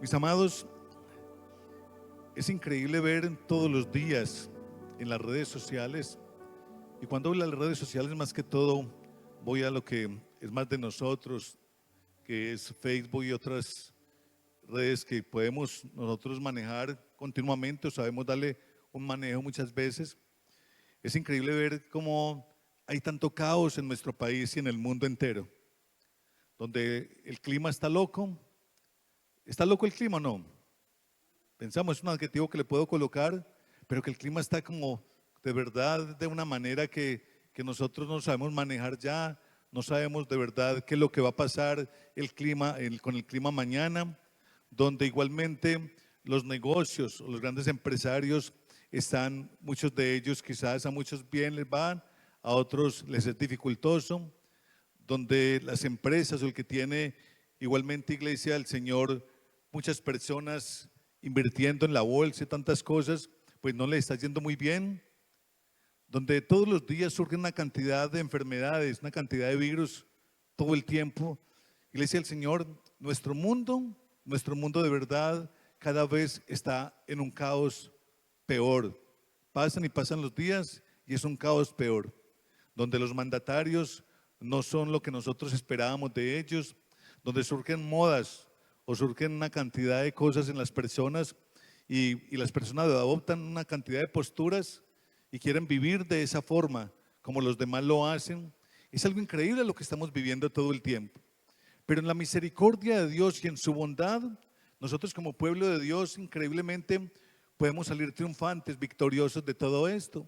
Mis amados, es increíble ver todos los días en las redes sociales, y cuando hablo de las redes sociales, más que todo voy a lo que es más de nosotros, que es Facebook y otras redes que podemos nosotros manejar continuamente o sabemos darle un manejo muchas veces. Es increíble ver cómo hay tanto caos en nuestro país y en el mundo entero, donde el clima está loco. ¿Está loco el clima o no? Pensamos, es un adjetivo que le puedo colocar, pero que el clima está como de verdad de una manera que nosotros no sabemos manejar ya, no sabemos de verdad qué es lo que va a pasar el clima, con el clima mañana, donde igualmente los negocios, los grandes empresarios están, muchos de ellos quizás a muchos bien les van, a otros les es dificultoso, donde las empresas o el que tiene igualmente Iglesia del Señor, muchas personas invirtiendo en la bolsa y tantas cosas, pues no le está yendo muy bien, donde todos los días surge una cantidad de enfermedades, una cantidad de virus todo el tiempo. Iglesia del Señor, nuestro mundo de verdad cada vez está en un caos peor. Pasan y pasan los días y es un caos peor, donde los mandatarios no son lo que nosotros esperábamos de ellos, donde surgen modas o surgen una cantidad de cosas en las personas y las personas adoptan una cantidad de posturas y quieren vivir de esa forma como los demás lo hacen. Es algo increíble lo que estamos viviendo todo el tiempo. Pero en la misericordia de Dios y en su bondad, nosotros como pueblo de Dios increíblemente podemos salir triunfantes, victoriosos de todo esto.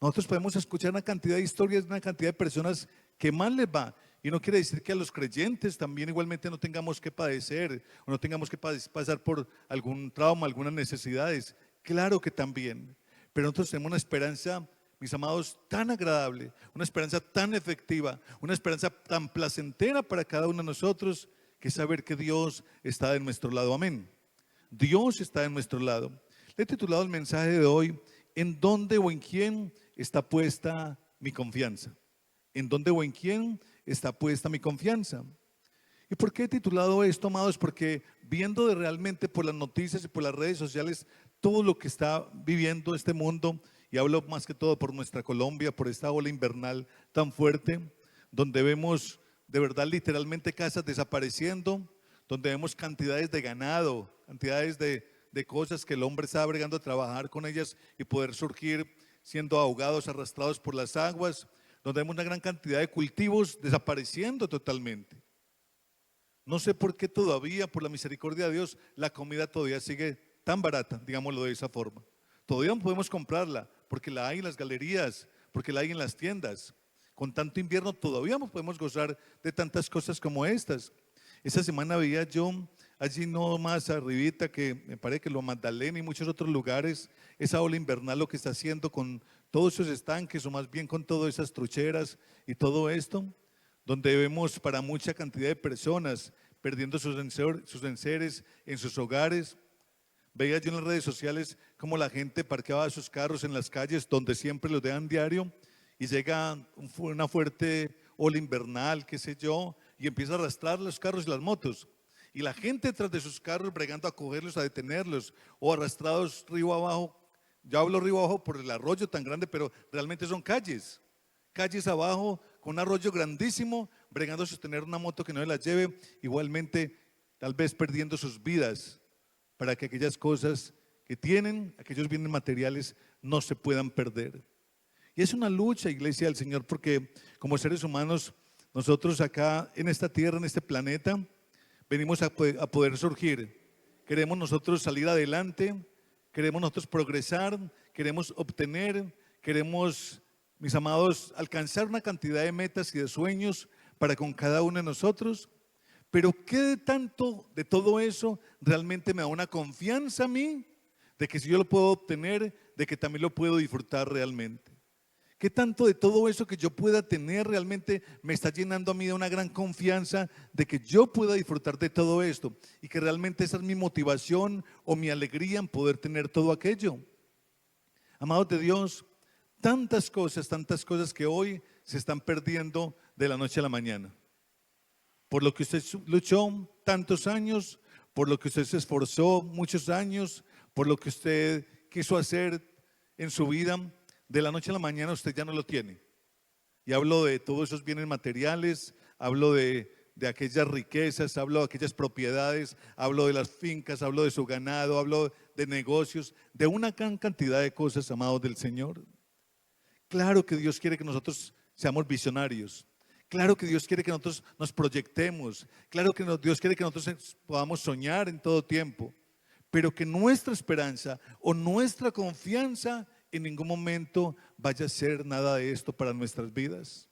Nosotros podemos escuchar una cantidad de historias de una cantidad de personas que mal les va. Y no quiere decir que a los creyentes también igualmente no tengamos que padecer o no tengamos que pasar por algún trauma, algunas necesidades. Claro que también. Pero nosotros tenemos una esperanza, mis amados, tan agradable, una esperanza tan efectiva, una esperanza tan placentera para cada uno de nosotros, que es saber que Dios está de nuestro lado. Amén. Dios está de nuestro lado. Le he titulado el mensaje de hoy: ¿en dónde o en quién está puesta mi confianza? ¿En dónde o en quién está puesta mi confianza? ¿Y por qué he titulado esto, amados? Porque viendo de realmente por las noticias y por las redes sociales todo lo que está viviendo este mundo, y hablo más que todo por nuestra Colombia, por esta ola invernal tan fuerte, donde vemos de verdad literalmente casas desapareciendo, donde vemos cantidades de ganado, cantidades de cosas que el hombre está bregando a trabajar con ellas y poder surgir siendo ahogados, arrastrados por las aguas, donde vemos una gran cantidad de cultivos desapareciendo totalmente. No sé por qué todavía, por la misericordia de Dios, la comida todavía sigue tan barata, digámoslo de esa forma. Todavía no podemos comprarla, porque la hay en las galerías, porque la hay en las tiendas. Con tanto invierno todavía no podemos gozar de tantas cosas como estas. Esta semana veía yo allí no más arribita, que me parece que lo Magdalena y muchos otros lugares, esa ola invernal lo que está haciendo con todos esos estanques, o más bien con todas esas trucheras y todo esto, donde vemos para mucha cantidad de personas perdiendo sus enseres en sus hogares. Veía yo en las redes sociales cómo la gente parqueaba sus carros en las calles donde siempre los dejan diario, y llega una fuerte ola invernal, qué sé yo, y empieza a arrastrar los carros y las motos. Y la gente detrás de sus carros bregando a cogerlos, a detenerlos, o arrastrados río abajo. Yo hablo río abajo por el arroyo tan grande, pero realmente son calles. Calles abajo con un arroyo grandísimo, bregando a sostener una moto que no se la lleve, igualmente tal vez perdiendo sus vidas para que aquellas cosas que tienen, aquellos bienes materiales, no se puedan perder. Y es una lucha, Iglesia del Señor, porque como seres humanos, nosotros acá en esta tierra, en este planeta, venimos a poder surgir. Queremos nosotros salir adelante, queremos nosotros progresar, queremos obtener, queremos, mis amados, alcanzar una cantidad de metas y de sueños para con cada uno de nosotros. Pero ¿qué de tanto de todo eso realmente me da una confianza a mí de que si yo lo puedo obtener, de que también lo puedo disfrutar realmente? ¿Qué tanto de todo eso que yo pueda tener realmente me está llenando a mí de una gran confianza de que yo pueda disfrutar de todo esto y que realmente esa es mi motivación o mi alegría en poder tener todo aquello? Amados de Dios, tantas cosas que hoy se están perdiendo de la noche a la mañana. Por lo que usted luchó tantos años, por lo que usted se esforzó muchos años, por lo que usted quiso hacer en su vida, de la noche a la mañana usted ya no lo tiene. Y hablo de todos esos bienes materiales, hablo de aquellas riquezas, hablo de aquellas propiedades, hablo de las fincas, hablo de su ganado, hablo de negocios, de una gran cantidad de cosas, amados del Señor. Claro que Dios quiere que nosotros seamos visionarios. Claro que Dios quiere que nosotros nos proyectemos. Claro que Dios quiere que nosotros podamos soñar en todo tiempo. Pero que nuestra esperanza o nuestra confianza en ningún momento vaya a ser nada de esto para nuestras vidas.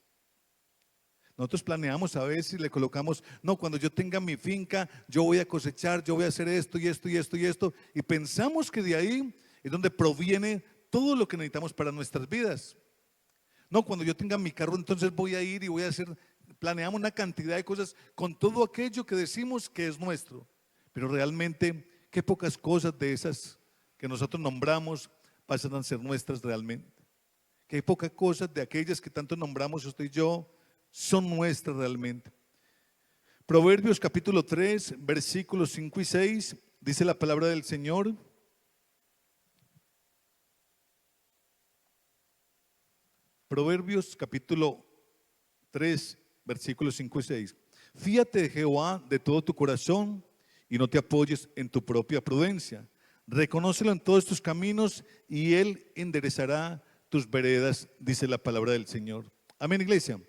Nosotros planeamos a veces y le colocamos, no, cuando yo tenga mi finca, yo voy a cosechar, yo voy a hacer esto y esto y esto y esto. Y pensamos que de ahí es donde proviene todo lo que necesitamos para nuestras vidas. No, cuando yo tenga mi carro, entonces voy a ir y voy a hacer, planeamos una cantidad de cosas con todo aquello que decimos que es nuestro. Pero realmente, qué pocas cosas de esas que nosotros nombramos pasan a ser nuestras realmente. Qué pocas cosas de aquellas que tanto nombramos usted y yo son nuestras realmente. Proverbios capítulo 3, versículos 5 y 6, dice la palabra del Señor. Proverbios capítulo 3, versículos 5 y 6. Fíate de Jehová de todo tu corazón y no te apoyes en tu propia prudencia. Reconócelo en todos tus caminos y Él enderezará tus veredas, dice la palabra del Señor. Amén, iglesia.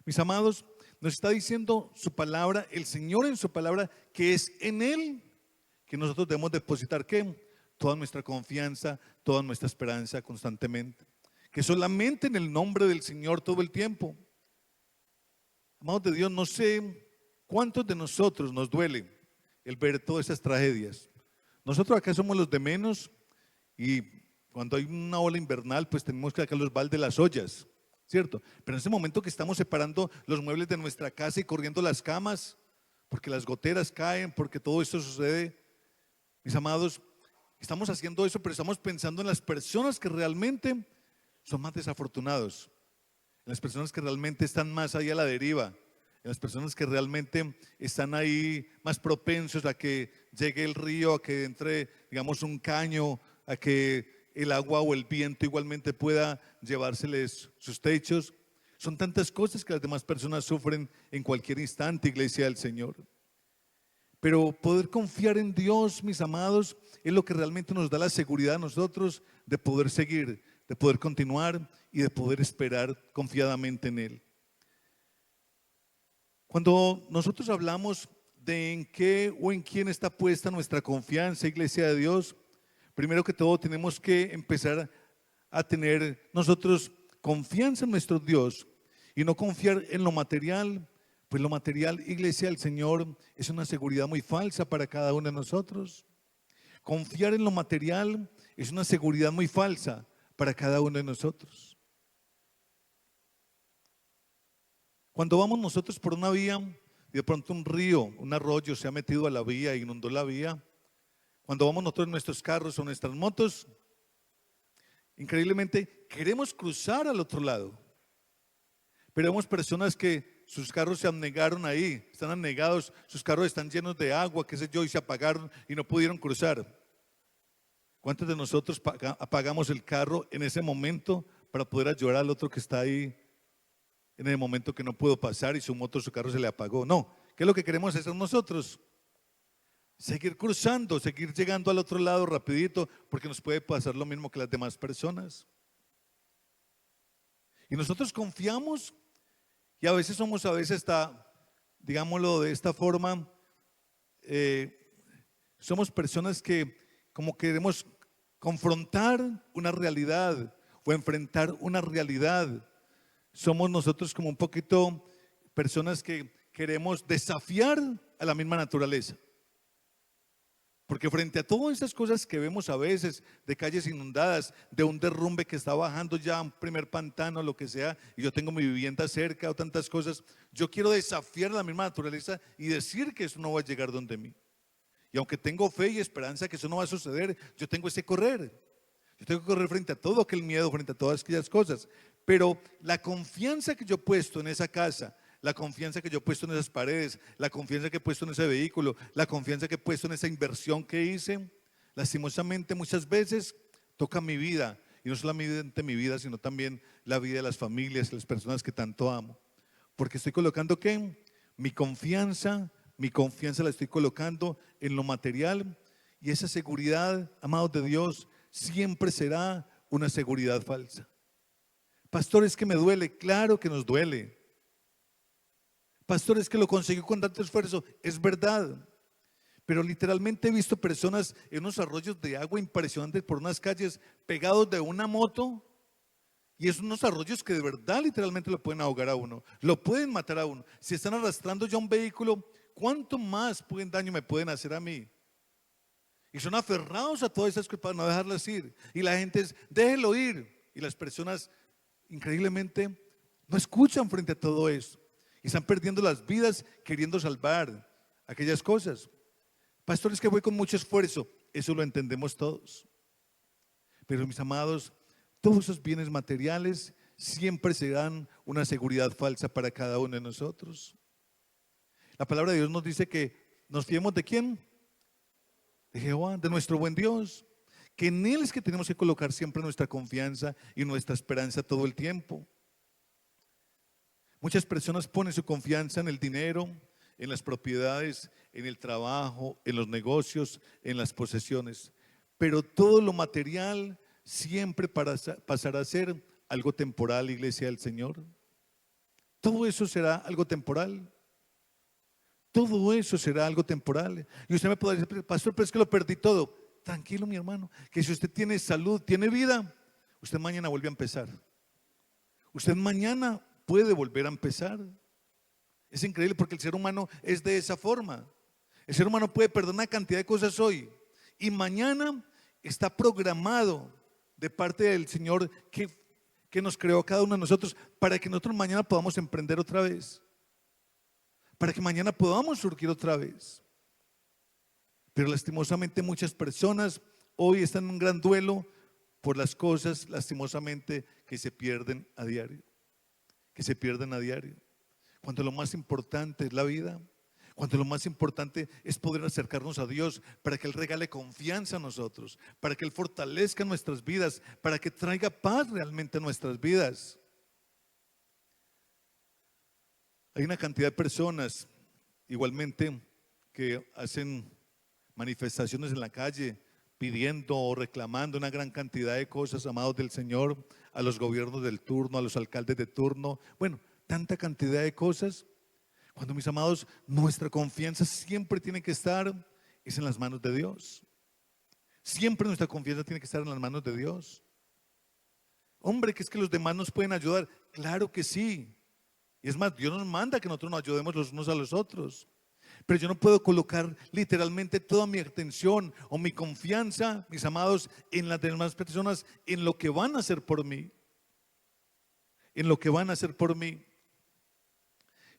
Mis amados, nos está diciendo su palabra, el Señor en su palabra, que es en Él que nosotros debemos depositar, ¿qué? Toda nuestra confianza, toda nuestra esperanza constantemente. Que solamente en el nombre del Señor todo el tiempo. Amados de Dios, no sé cuántos de nosotros nos duele el ver todas esas tragedias. Nosotros acá somos los de menos y cuando hay una ola invernal, pues tenemos que sacar los baldes de las ollas, ¿cierto? Pero en ese momento que estamos separando los muebles de nuestra casa y corriendo las camas, porque las goteras caen, porque todo esto sucede, mis amados, estamos haciendo eso, pero estamos pensando en las personas que realmente son más desafortunados, en las personas que realmente están más ahí a la deriva, en las personas que realmente están ahí más propensos a que llegue el río, a que entre, digamos, un caño, a que el agua o el viento igualmente pueda llevárseles sus techos. Son tantas cosas que las demás personas sufren en cualquier instante, iglesia del Señor. Pero poder confiar en Dios, mis amados, es lo que realmente nos da la seguridad a nosotros de poder seguir, de poder continuar y de poder esperar confiadamente en Él. Cuando nosotros hablamos de en qué o en quién está puesta nuestra confianza, iglesia de Dios, primero que todo tenemos que empezar a tener nosotros confianza en nuestro Dios y no confiar en lo material, pues lo material, iglesia del Señor, es una seguridad muy falsa para cada uno de nosotros. Confiar en lo material es una seguridad muy falsa para cada uno de nosotros. Cuando vamos nosotros por una vía y de pronto un río, un arroyo se ha metido a la vía e inundó la vía, cuando vamos nosotros en nuestros carros o nuestras motos, increíblemente queremos cruzar al otro lado, pero vemos personas que sus carros se anegaron ahí, están anegados, sus carros están llenos de agua, qué sé yo, y se apagaron y no pudieron cruzar. ¿Cuántos de nosotros apagamos el carro en ese momento para poder ayudar al otro que está ahí en el momento que no pudo pasar y su moto, su carro se le apagó? No, ¿qué es lo que queremos hacer nosotros? Seguir cruzando, seguir llegando al otro lado rapidito, porque nos puede pasar lo mismo que las demás personas. Y nosotros confiamos y a veces somos, hasta, digámoslo de esta forma, somos personas que como queremos confrontar una realidad o enfrentar una realidad. Somos nosotros como un poquito personas que queremos desafiar a la misma naturaleza. Porque frente a todas esas cosas que vemos a veces, de calles inundadas, de un derrumbe que está bajando ya un primer pantano, lo que sea, y yo tengo mi vivienda cerca o tantas cosas, yo quiero desafiar la misma naturaleza y decir que eso no va a llegar donde mí. Y aunque tengo fe y esperanza que eso no va a suceder, yo tengo ese correr. Yo tengo que correr frente a todo aquel miedo, frente a todas aquellas cosas. Pero la confianza que yo he puesto en esa casa, la confianza que yo he puesto en esas paredes, la confianza que he puesto en ese vehículo, la confianza que he puesto en esa inversión que hice, lastimosamente muchas veces toca mi vida, y no solamente mi vida, sino también la vida de las familias, las personas que tanto amo. Porque estoy colocando ¿qué? Mi confianza la estoy colocando en lo material, y esa seguridad, amados de Dios, siempre será una seguridad falsa. Pastor, es que me duele. Claro que nos duele. Pastor, es que lo consiguió con tanto esfuerzo. Es verdad. Pero literalmente he visto personas en unos arroyos de agua impresionantes por unas calles pegados de una moto. Y es unos arroyos que de verdad literalmente lo pueden ahogar a uno. Lo pueden matar a uno. Si están arrastrando ya un vehículo, ¿cuánto más daño me pueden hacer a mí? Y son aferrados a todas esas cosas para no dejarlas ir. Y la gente es, déjelo ir. Y las personas increíblemente no escuchan frente a todo eso. Y están perdiendo las vidas queriendo salvar aquellas cosas. Pastores, que voy con mucho esfuerzo. Eso lo entendemos todos. Pero mis amados, todos esos bienes materiales siempre serán una seguridad falsa para cada uno de nosotros. La palabra de Dios nos dice que nos fiemos ¿de quién? De Jehová, de nuestro buen Dios. Que en Él es que tenemos que colocar siempre nuestra confianza y nuestra esperanza todo el tiempo. Muchas personas ponen su confianza en el dinero, en las propiedades, en el trabajo, en los negocios, en las posesiones. Pero todo lo material siempre pasará a ser algo temporal, iglesia del Señor. Todo eso será algo temporal. Todo eso será algo temporal. Y usted me podrá decir, pastor, pero es que lo perdí todo. Tranquilo, mi hermano, que si usted tiene salud, tiene vida, usted mañana vuelve a empezar. Usted mañana puede volver a empezar. Es increíble porque el ser humano es de esa forma. El ser humano puede perder una cantidad de cosas hoy y mañana está programado de parte del Señor que nos creó a cada uno de nosotros para que nosotros mañana podamos emprender otra vez, para que mañana podamos surgir otra vez. Pero lastimosamente muchas personas hoy están en un gran duelo por las cosas lastimosamente que se pierden a diario, cuando lo más importante es la vida, cuando lo más importante es poder acercarnos a Dios para que Él regale confianza a nosotros, para que Él fortalezca nuestras vidas, para que traiga paz realmente a nuestras vidas. Hay una cantidad de personas igualmente que hacen manifestaciones en la calle pidiendo o reclamando una gran cantidad de cosas, amados del Señor, a los gobiernos del turno, a los alcaldes de turno, bueno, tanta cantidad de cosas. Cuando, mis amados, nuestra confianza siempre tiene que estar es en las manos de Dios. Siempre nuestra confianza tiene que estar en las manos de Dios. Hombre, que es que los demás nos pueden ayudar. Claro que sí. Y es más, Dios nos manda que nosotros nos ayudemos los unos a los otros. Pero yo no puedo colocar literalmente toda mi atención o mi confianza, mis amados, en las demás personas, en lo que van a hacer por mí. En lo que van a hacer por mí.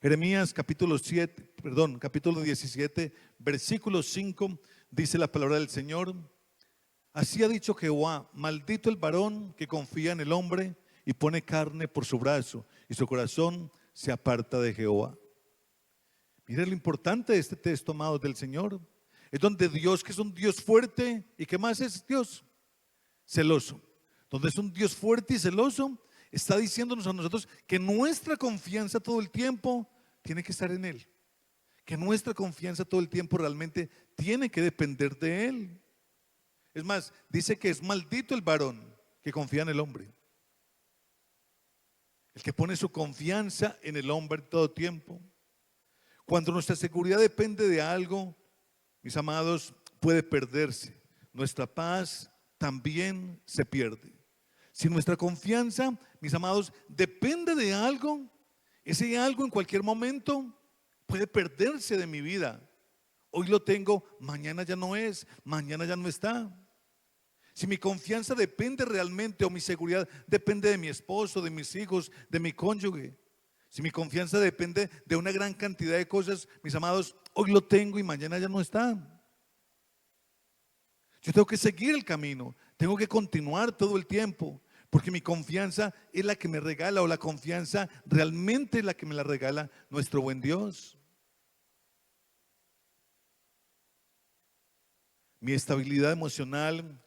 Jeremías capítulo 17, versículo 5, dice la palabra del Señor: así ha dicho Jehová, maldito el varón que confía en el hombre y pone carne por su brazo, y su corazón se aparta de Jehová. Miren lo importante de este texto, amados del Señor. Es donde Dios, que es un Dios fuerte, ¿y qué más es Dios? Celoso. Donde es un Dios fuerte y celoso, está diciéndonos a nosotros que nuestra confianza todo el tiempo tiene que estar en Él. Que nuestra confianza todo el tiempo realmente tiene que depender de Él. Es más, dice que es maldito el varón que confía en el hombre. El que pone su confianza en el hombre todo tiempo. Cuando nuestra seguridad depende de algo, mis amados, puede perderse. Nuestra paz también se pierde. Si nuestra confianza, mis amados, depende de algo, ese algo en cualquier momento puede perderse de mi vida. Hoy lo tengo, mañana ya no es, mañana ya no está. Si mi confianza depende realmente, o mi seguridad depende de mi esposo, de mis hijos, de mi cónyuge, si mi confianza depende de una gran cantidad de cosas, mis amados, hoy lo tengo y mañana ya no está. Yo tengo que seguir el camino, tengo que continuar todo el tiempo, Porque mi confianza es la que me regala, o la confianza realmente es la que me la regala nuestro buen Dios. Mi estabilidad emocional,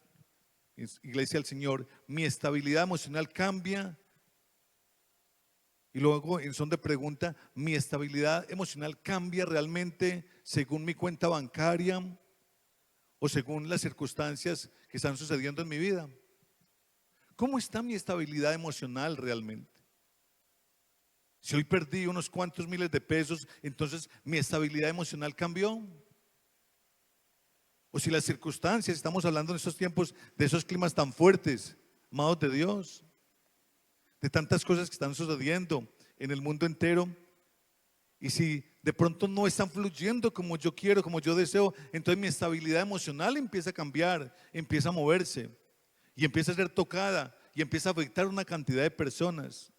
iglesia del Señor, mi estabilidad emocional cambia. Y luego, en son de pregunta, mi estabilidad emocional cambia realmente según mi cuenta bancaria o según las circunstancias que están sucediendo en mi vida. ¿Cómo está mi estabilidad emocional realmente? Si hoy perdí unos cuantos miles de pesos, entonces mi estabilidad emocional cambió. O si las circunstancias, estamos hablando en estos tiempos de esos climas tan fuertes, amados de Dios, de tantas cosas que están sucediendo en el mundo entero. Y si de pronto no están fluyendo como yo quiero, como yo deseo, entonces mi estabilidad emocional empieza a cambiar, empieza a moverse y empieza a ser tocada y empieza a afectar a una cantidad de personas.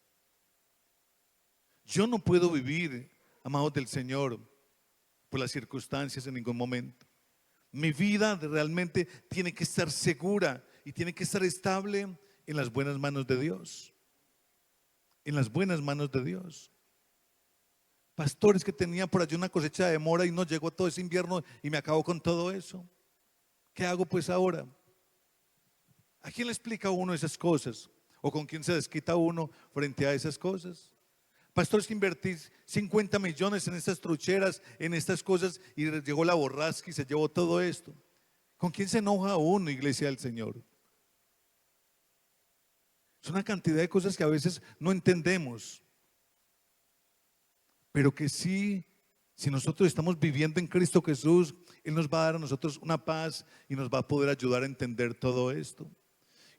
Yo no puedo vivir, amados del Señor, por las circunstancias en ningún momento. Mi vida realmente tiene que estar segura y tiene que estar estable en las buenas manos de Dios. En las buenas manos de Dios. Pastores que tenía por allí una cosecha de mora y no llegó todo ese invierno y me acabó con todo eso. ¿Qué hago pues ahora? ¿A quién le explica a uno esas cosas? ¿O con quién se desquita uno frente a esas cosas? Pastores que invertís 50 millones en estas trucheras, en estas cosas, y llegó la borrasca y se llevó todo esto. ¿Con quién se enoja uno, iglesia del Señor? Es una cantidad de cosas que a veces no entendemos, pero que sí, si nosotros estamos viviendo en Cristo Jesús, Él nos va a dar a nosotros una paz y nos va a poder ayudar a entender todo esto.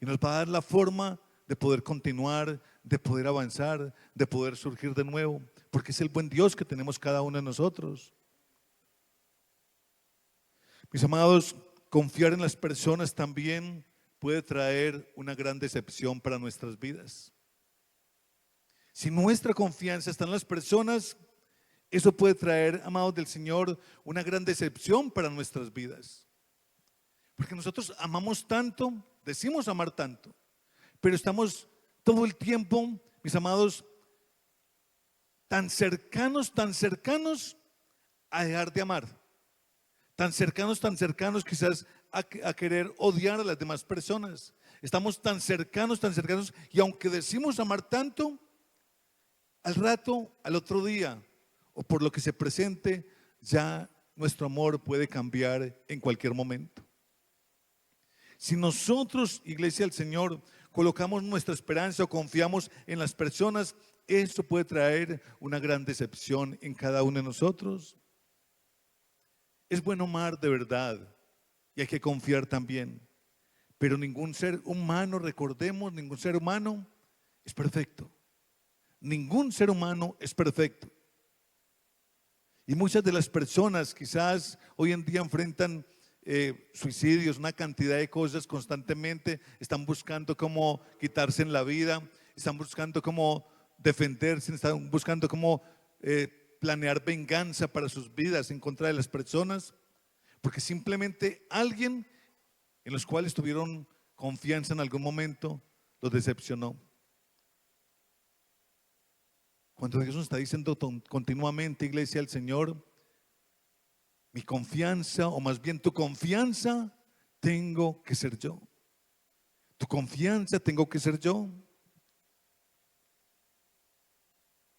Y nos va a dar la forma de poder continuar, de poder avanzar, de poder surgir de nuevo, porque es el buen Dios que tenemos cada uno de nosotros. Mis amados, confiar en las personas también puede traer una gran decepción para nuestras vidas. Si nuestra confianza está en las personas, eso puede traer, amados del Señor, una gran decepción para nuestras vidas. Porque nosotros amamos tanto, decimos amar tanto, pero estamos todo el tiempo, mis amados, tan cercanos a dejar de amar. Tan cercanos quizás a querer odiar a las demás personas. Estamos tan cercanos, y aunque decimos amar tanto, al rato, al otro día, o por lo que se presente, ya nuestro amor puede cambiar en cualquier momento. Si nosotros, iglesia del Señor, colocamos nuestra esperanza o confiamos en las personas, eso puede traer una gran decepción en cada uno de nosotros. Es bueno amar de verdad y hay que confiar también, pero ningún ser humano, recordemos, ningún ser humano es perfecto. Ningún ser humano es perfecto. Y muchas de las personas quizás hoy en día enfrentan suicidios, una cantidad de cosas constantemente, están buscando cómo quitarse en la vida, están buscando cómo defenderse, están buscando cómo planear venganza para sus vidas en contra de las personas, porque simplemente alguien en los cuales tuvieron confianza en algún momento los decepcionó. Cuando Jesús está diciendo continuamente, iglesia del Señor, mi confianza, o más bien tu confianza, tengo que ser yo. Tu confianza tengo que ser yo.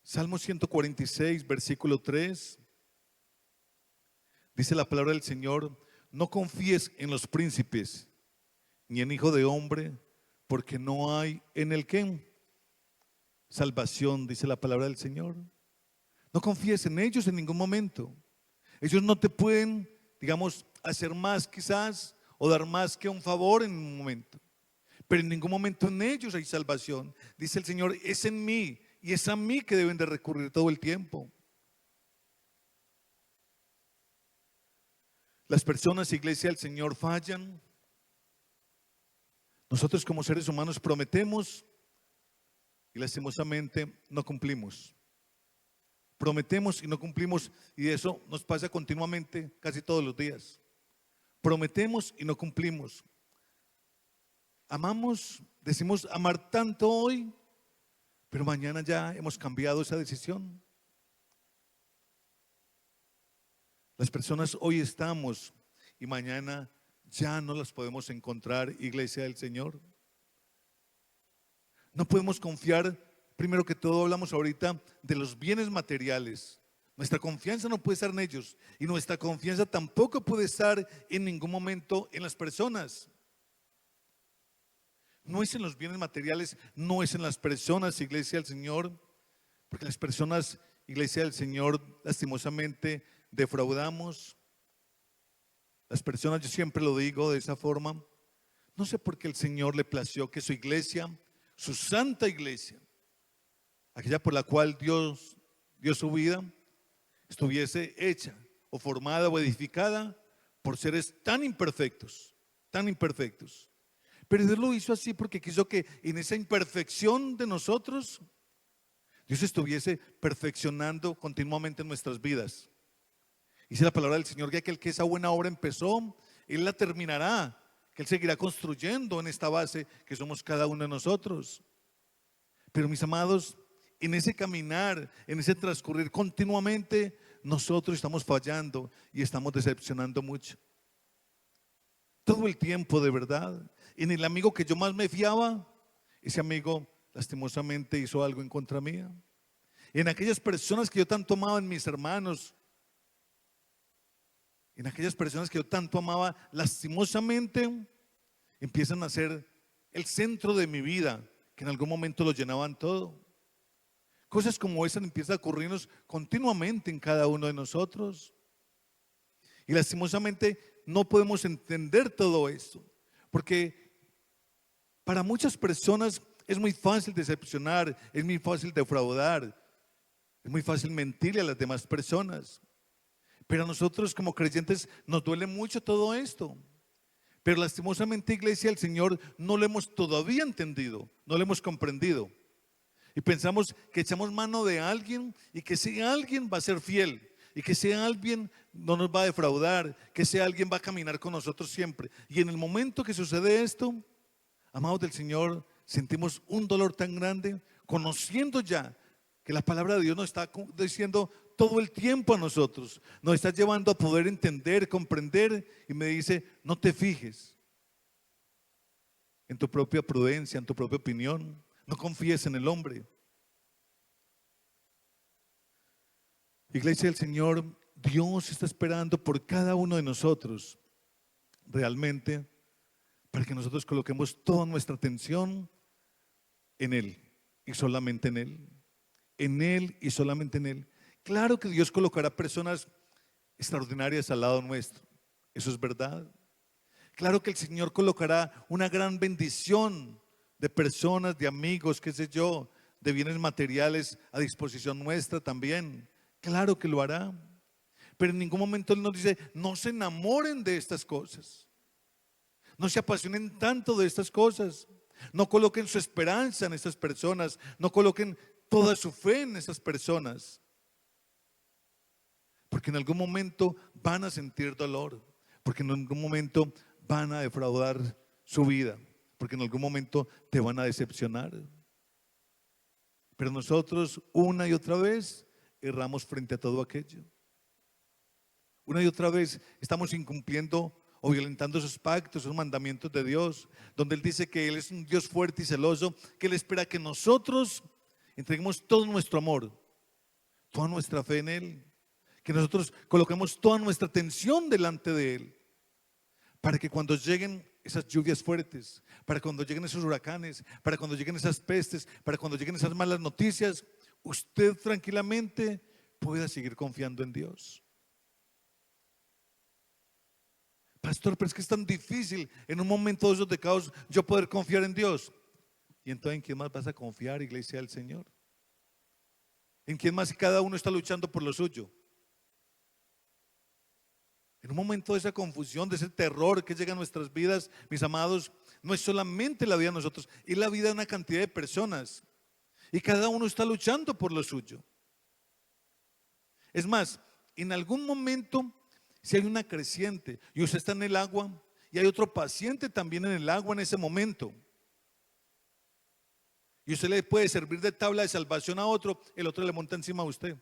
Salmo 146, versículo 3. Dice la palabra del Señor: no confíes en los príncipes, ni en hijo de hombre, porque no hay en el que salvación, dice la palabra del Señor. No confíes en ellos en ningún momento. Ellos no te pueden, digamos, hacer más quizás o dar más que un favor en un momento, pero en ningún momento en ellos hay salvación. Dice el Señor: es en mí y es a mí que deben de recurrir todo el tiempo. Las personas, iglesia del Señor, fallan. Nosotros como seres humanos prometemos y lastimosamente no cumplimos. Prometemos y no cumplimos, y eso nos pasa continuamente, casi todos los días. Prometemos y no cumplimos. amamos, decimos amar tanto hoy, pero mañana ya hemos cambiado esa decisión. Las personas hoy estamos y mañana ya no las podemos encontrar, iglesia del Señor. No podemos confiar, primero que todo hablamos ahorita de los bienes materiales. Nuestra confianza no puede estar en ellos y nuestra confianza tampoco puede estar en ningún momento en las personas. No es en los bienes materiales, no es en las personas, iglesia del Señor, porque las personas, iglesia del Señor, lastimosamente defraudamos. Las personas, yo siempre lo digo de esa forma, no sé por qué el Señor le plació que su iglesia, su santa iglesia, aquella por la cual Dios dio su vida, estuviese hecha o formada o edificada por seres tan imperfectos, tan imperfectos. Pero Dios lo hizo así porque quiso que en esa imperfección de nosotros, Dios estuviese perfeccionando continuamente nuestras vidas. Dice la palabra del Señor que aquel que esa buena obra empezó, Él la terminará, que Él seguirá construyendo en esta base que somos cada uno de nosotros. Pero mis amados, en ese caminar, en ese transcurrir continuamente, nosotros estamos fallando y estamos decepcionando mucho. Todo el tiempo, de verdad. En el amigo que yo más me fiaba, ese amigo lastimosamente hizo algo en contra mía. En aquellas personas que yo tanto amaba, en mis hermanos, en aquellas personas que yo tanto amaba, lastimosamente empiezan a ser el centro de mi vida, que en algún momento lo llenaban todo. Cosas como esas empiezan a ocurrirnos continuamente en cada uno de nosotros. Y lastimosamente no podemos entender todo esto, porque para muchas personas es muy fácil decepcionar, es muy fácil defraudar, es muy fácil mentirle a las demás personas. Pero a nosotros como creyentes nos duele mucho todo esto. Pero lastimosamente, iglesia del Señor, no lo hemos todavía entendido, no lo hemos comprendido. Y pensamos que echamos mano de alguien y que ese alguien va a ser fiel y que ese alguien no nos va a defraudar, que ese alguien va a caminar con nosotros siempre. Y en el momento que sucede esto, amados del Señor, sentimos un dolor tan grande, conociendo ya que la palabra de Dios nos está diciendo todo el tiempo a nosotros, nos está llevando a poder entender, comprender, y me dice, no te fijes en tu propia prudencia, en tu propia opinión, no confíes en el hombre. Iglesia del Señor, Dios está esperando por cada uno de nosotros, realmente, para que nosotros coloquemos toda nuestra atención en Él y solamente en Él. En Él y solamente en Él. Claro que Dios colocará personas extraordinarias al lado nuestro, eso es verdad. Claro que el Señor colocará una gran bendición de personas, de amigos, qué sé yo, de bienes materiales a disposición nuestra también. Claro que lo hará. Pero en ningún momento Él nos dice, no se enamoren de estas cosas. No se apasionen tanto de estas cosas. No coloquen su esperanza en estas personas. No coloquen toda su fe en esas personas. Porque en algún momento van a sentir dolor. Porque en algún momento van a defraudar su vida. Porque en algún momento te van a decepcionar. Pero nosotros una y otra vez erramos frente a todo aquello. Una y otra vez estamos incumpliendo o violentando esos pactos, esos mandamientos de Dios, donde Él dice que Él es un Dios fuerte y celoso, que Él espera que nosotros entreguemos todo nuestro amor, toda nuestra fe en Él, que nosotros coloquemos toda nuestra atención delante de Él, para que cuando lleguen esas lluvias fuertes, para cuando lleguen esos huracanes, para cuando lleguen esas pestes, para cuando lleguen esas malas noticias, usted tranquilamente pueda seguir confiando en Dios. Pastor, pero es que es tan difícil en un momento de esos de caos yo poder confiar en Dios. ¿Y entonces en quién más vas a confiar, iglesia del Señor? ¿En quién más si cada uno está luchando por lo suyo? En un momento de esa confusión, de ese terror que llega a nuestras vidas, mis amados, no es solamente la vida de nosotros, es la vida de una cantidad de personas. Y cada uno está luchando por lo suyo. Es más, en algún momento, si hay una creciente y usted está en el agua y hay otro paciente también en el agua en ese momento. Y usted le puede servir de tabla de salvación a otro, el otro le monta encima a usted.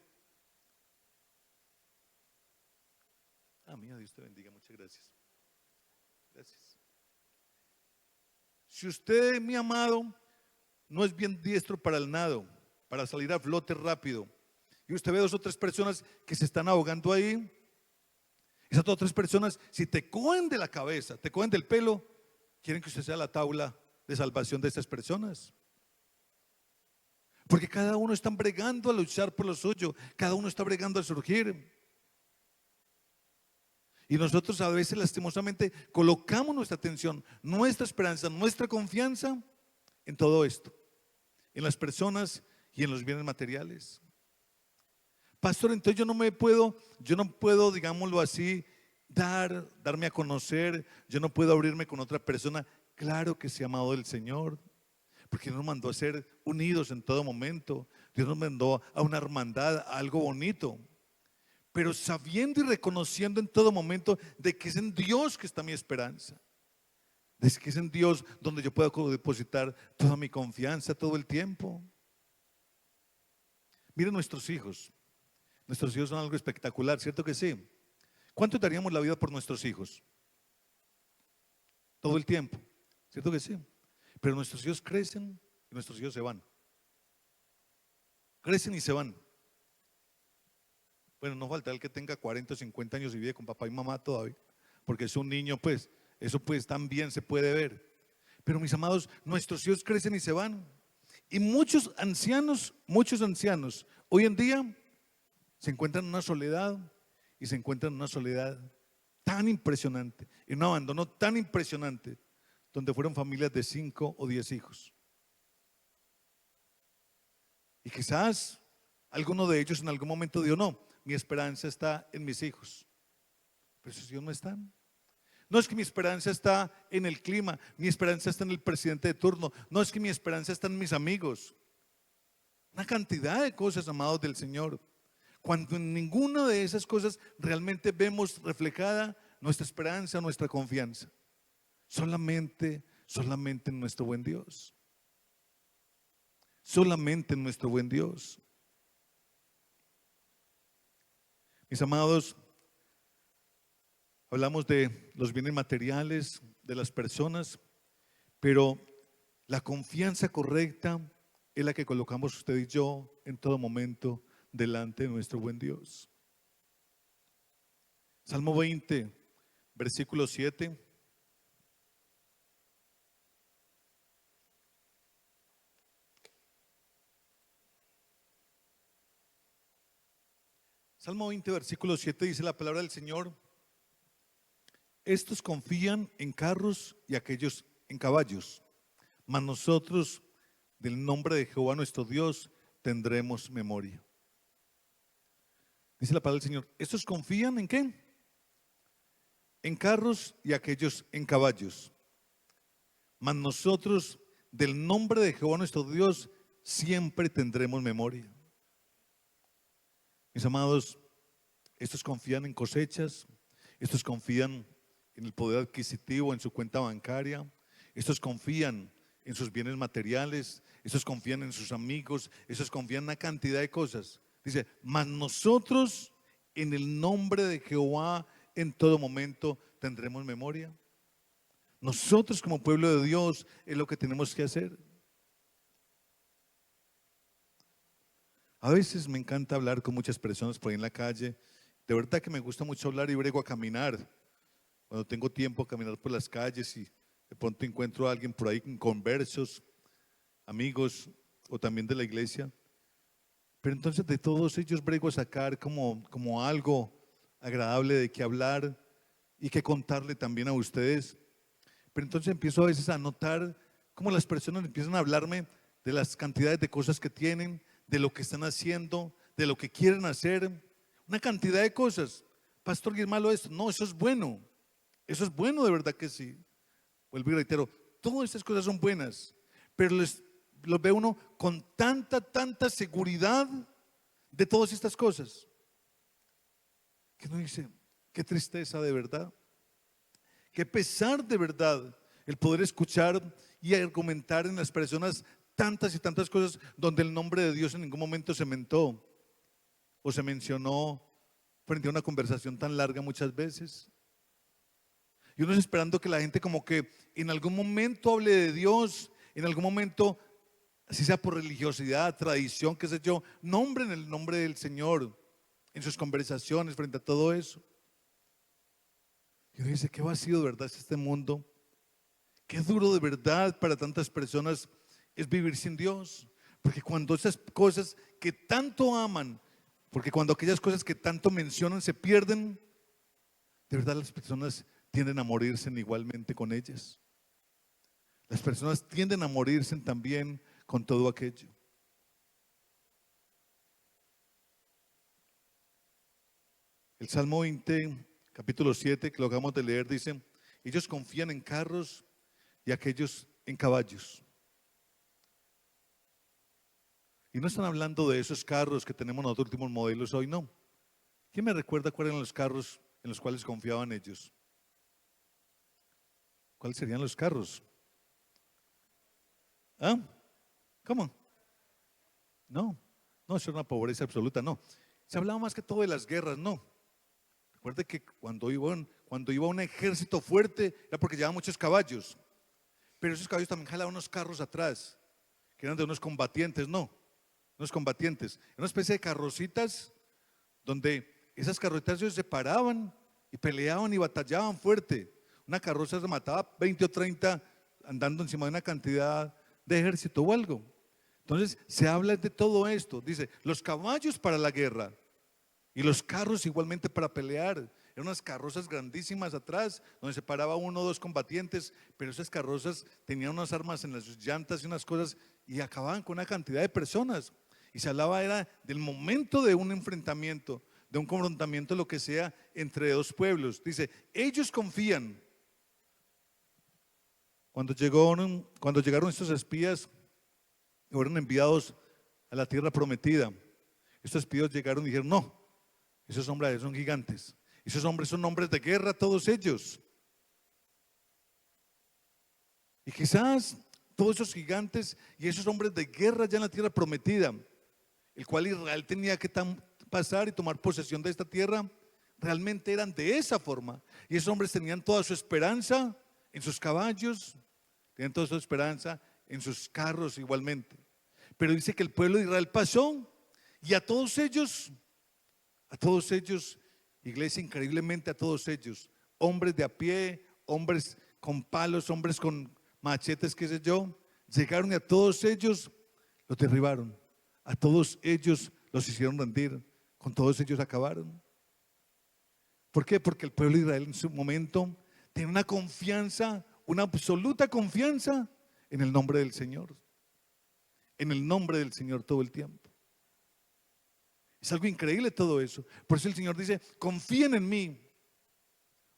Mía, Dios te bendiga, muchas gracias. Gracias. Si usted, mi amado, no es bien diestro para el nado, para salir a flote rápido, y usted ve 2 o 3 personas que se están ahogando ahí, esas 2 o 3 personas, si te cogen de la cabeza, te cogen del pelo, quieren que usted sea la tabla de salvación de estas personas. Porque cada uno está bregando a luchar por lo suyo, cada uno está bregando a surgir. Y nosotros a veces lastimosamente colocamos nuestra atención, nuestra esperanza, nuestra confianza en todo esto, en las personas y en los bienes materiales. Pastor, entonces yo no puedo, digámoslo así, darme a conocer, yo no puedo abrirme con otra persona. Claro que sí, amado del Señor, porque Dios nos mandó a ser unidos en todo momento. Dios nos mandó a una hermandad, a algo bonito, pero sabiendo y reconociendo en todo momento de que es en Dios que está mi esperanza, de que es en Dios donde yo puedo depositar toda mi confianza todo el tiempo. Miren nuestros hijos son algo espectacular, ¿cierto que sí? ¿Cuánto daríamos la vida por nuestros hijos? Todo el tiempo, ¿cierto que sí? Pero nuestros hijos crecen y nuestros hijos se van. Crecen y se van. Bueno, no falta el que tenga 40 o 50 años y vive con papá y mamá todavía, porque es un niño, pues, eso pues también se puede ver. Pero mis amados, nuestros hijos crecen y se van. Y muchos ancianos, hoy en día se encuentran en una soledad, y se encuentran en una soledad tan impresionante, en un abandono tan impresionante, donde fueron familias de 5 o 10 hijos. Y quizás alguno de ellos en algún momento dijo: no, mi esperanza está en mis hijos. Pero esos hijos no están. No es que mi esperanza está en el clima, mi esperanza está en el presidente de turno, no es que mi esperanza está en mis amigos. Una cantidad de cosas, amados del Señor, cuando en ninguna de esas cosas realmente vemos reflejada nuestra esperanza, nuestra confianza. Solamente en nuestro buen Dios. Solamente en nuestro buen Dios. Mis amados, hablamos de los bienes materiales, de las personas, pero la confianza correcta es la que colocamos usted y yo en todo momento delante de nuestro buen Dios. Salmo 20, versículo 7. Salmo 20, versículo 7 dice la palabra del Señor: estos confían en carros y aquellos en caballos, mas nosotros del nombre de Jehová nuestro Dios tendremos memoria. Dice la palabra del Señor: estos confían ¿en qué? En carros y aquellos en caballos, mas nosotros del nombre de Jehová nuestro Dios siempre tendremos memoria. Mis amados, estos confían en cosechas, estos confían en el poder adquisitivo, en su cuenta bancaria, estos confían en sus bienes materiales, estos confían en sus amigos, estos confían en una cantidad de cosas. Dice: mas nosotros en el nombre de Jehová en todo momento tendremos memoria. Nosotros como pueblo de Dios es lo que tenemos que hacer. A veces me encanta hablar con muchas personas por ahí en la calle. De verdad que me gusta mucho hablar y brego a caminar. Cuando tengo tiempo a caminar por las calles y de pronto encuentro a alguien por ahí con conversos, amigos o también de la iglesia. Pero entonces de todos ellos brego a sacar como algo agradable de que hablar y que contarle también a ustedes. Pero entonces empiezo a veces a notar cómo las personas empiezan a hablarme de las cantidades de cosas que tienen, de lo que están haciendo, de lo que quieren hacer, una cantidad de cosas. Pastor, ¿qué es malo esto? No, eso es bueno de verdad que sí. Vuelvo y reitero, todas estas cosas son buenas, pero los ve uno con tanta seguridad de todas estas cosas, que uno dice: qué tristeza de verdad, qué pesar de verdad el poder escuchar y argumentar en las personas tantas y tantas cosas donde el nombre de Dios en ningún momento se mentó o se mencionó frente a una conversación tan larga muchas veces. Y uno es esperando que la gente como que en algún momento hable de Dios, en algún momento, así sea por religiosidad, tradición, qué sé yo, nombren el nombre del Señor en sus conversaciones frente a todo eso. Y uno dice, qué vacío de verdad es este mundo, qué duro de verdad para tantas personas es vivir sin Dios. Porque cuando esas cosas que tanto aman, porque cuando aquellas cosas que tanto mencionan se pierden, de verdad las personas tienden a morirse igualmente con ellas. Las personas tienden a morirse también con todo aquello. El Salmo 20, capítulo 7, que lo acabamos de leer, dice: ellos confían en carros y aquellos en caballos. Y no están hablando de esos carros que tenemos los últimos modelos hoy, no. ¿Quién me recuerda cuáles eran los carros en los cuales confiaban ellos? ¿Cuáles serían los carros? ¿Ah? ¿Cómo? No, no, eso es una pobreza absoluta, no. Se hablaba más que todo de las guerras, no. Recuerde que cuando iba un ejército fuerte era porque llevaban muchos caballos, pero esos caballos también jalaban unos carros atrás, que eran de unos combatientes, no, unos combatientes. Era una especie de carrocitas donde esas carrocitas ellos se paraban y peleaban y batallaban fuerte. Una carroza se mataba 20 o 30 andando encima de una cantidad de ejército o algo. Entonces se habla de todo esto. Dice, los caballos para la guerra y los carros igualmente para pelear. Eran unas carrozas grandísimas atrás, donde se paraba uno o dos combatientes, pero esas carrozas tenían unas armas en las llantas y unas cosas y acababan con una cantidad de personas. Y se hablaba era del momento de un enfrentamiento, de un confrontamiento, lo que sea, entre dos pueblos. Dice, ellos confían. Cuando llegaron estos espías, fueron enviados a la tierra prometida. Estos espías llegaron y dijeron, no, esos hombres son gigantes. Esos hombres son hombres de guerra, todos ellos. Y quizás todos esos gigantes y esos hombres de guerra ya en la tierra prometida, el cual Israel tenía que pasar y tomar posesión de esta tierra, realmente eran de esa forma. Y esos hombres tenían toda su esperanza en sus caballos, tenían toda su esperanza en sus carros igualmente. Pero dice que el pueblo de Israel pasó y a todos ellos, iglesia, increíblemente a todos ellos, hombres de a pie, hombres con palos, hombres con machetes, qué sé yo, llegaron y a todos ellos los derribaron, a todos ellos los hicieron rendir, con todos ellos acabaron. ¿Por qué? Porque el pueblo de Israel en su momento tenía una confianza, una absoluta confianza en el nombre del Señor, en el nombre del Señor todo el tiempo. Es algo increíble todo eso. Por eso el Señor dice, confíen en mí,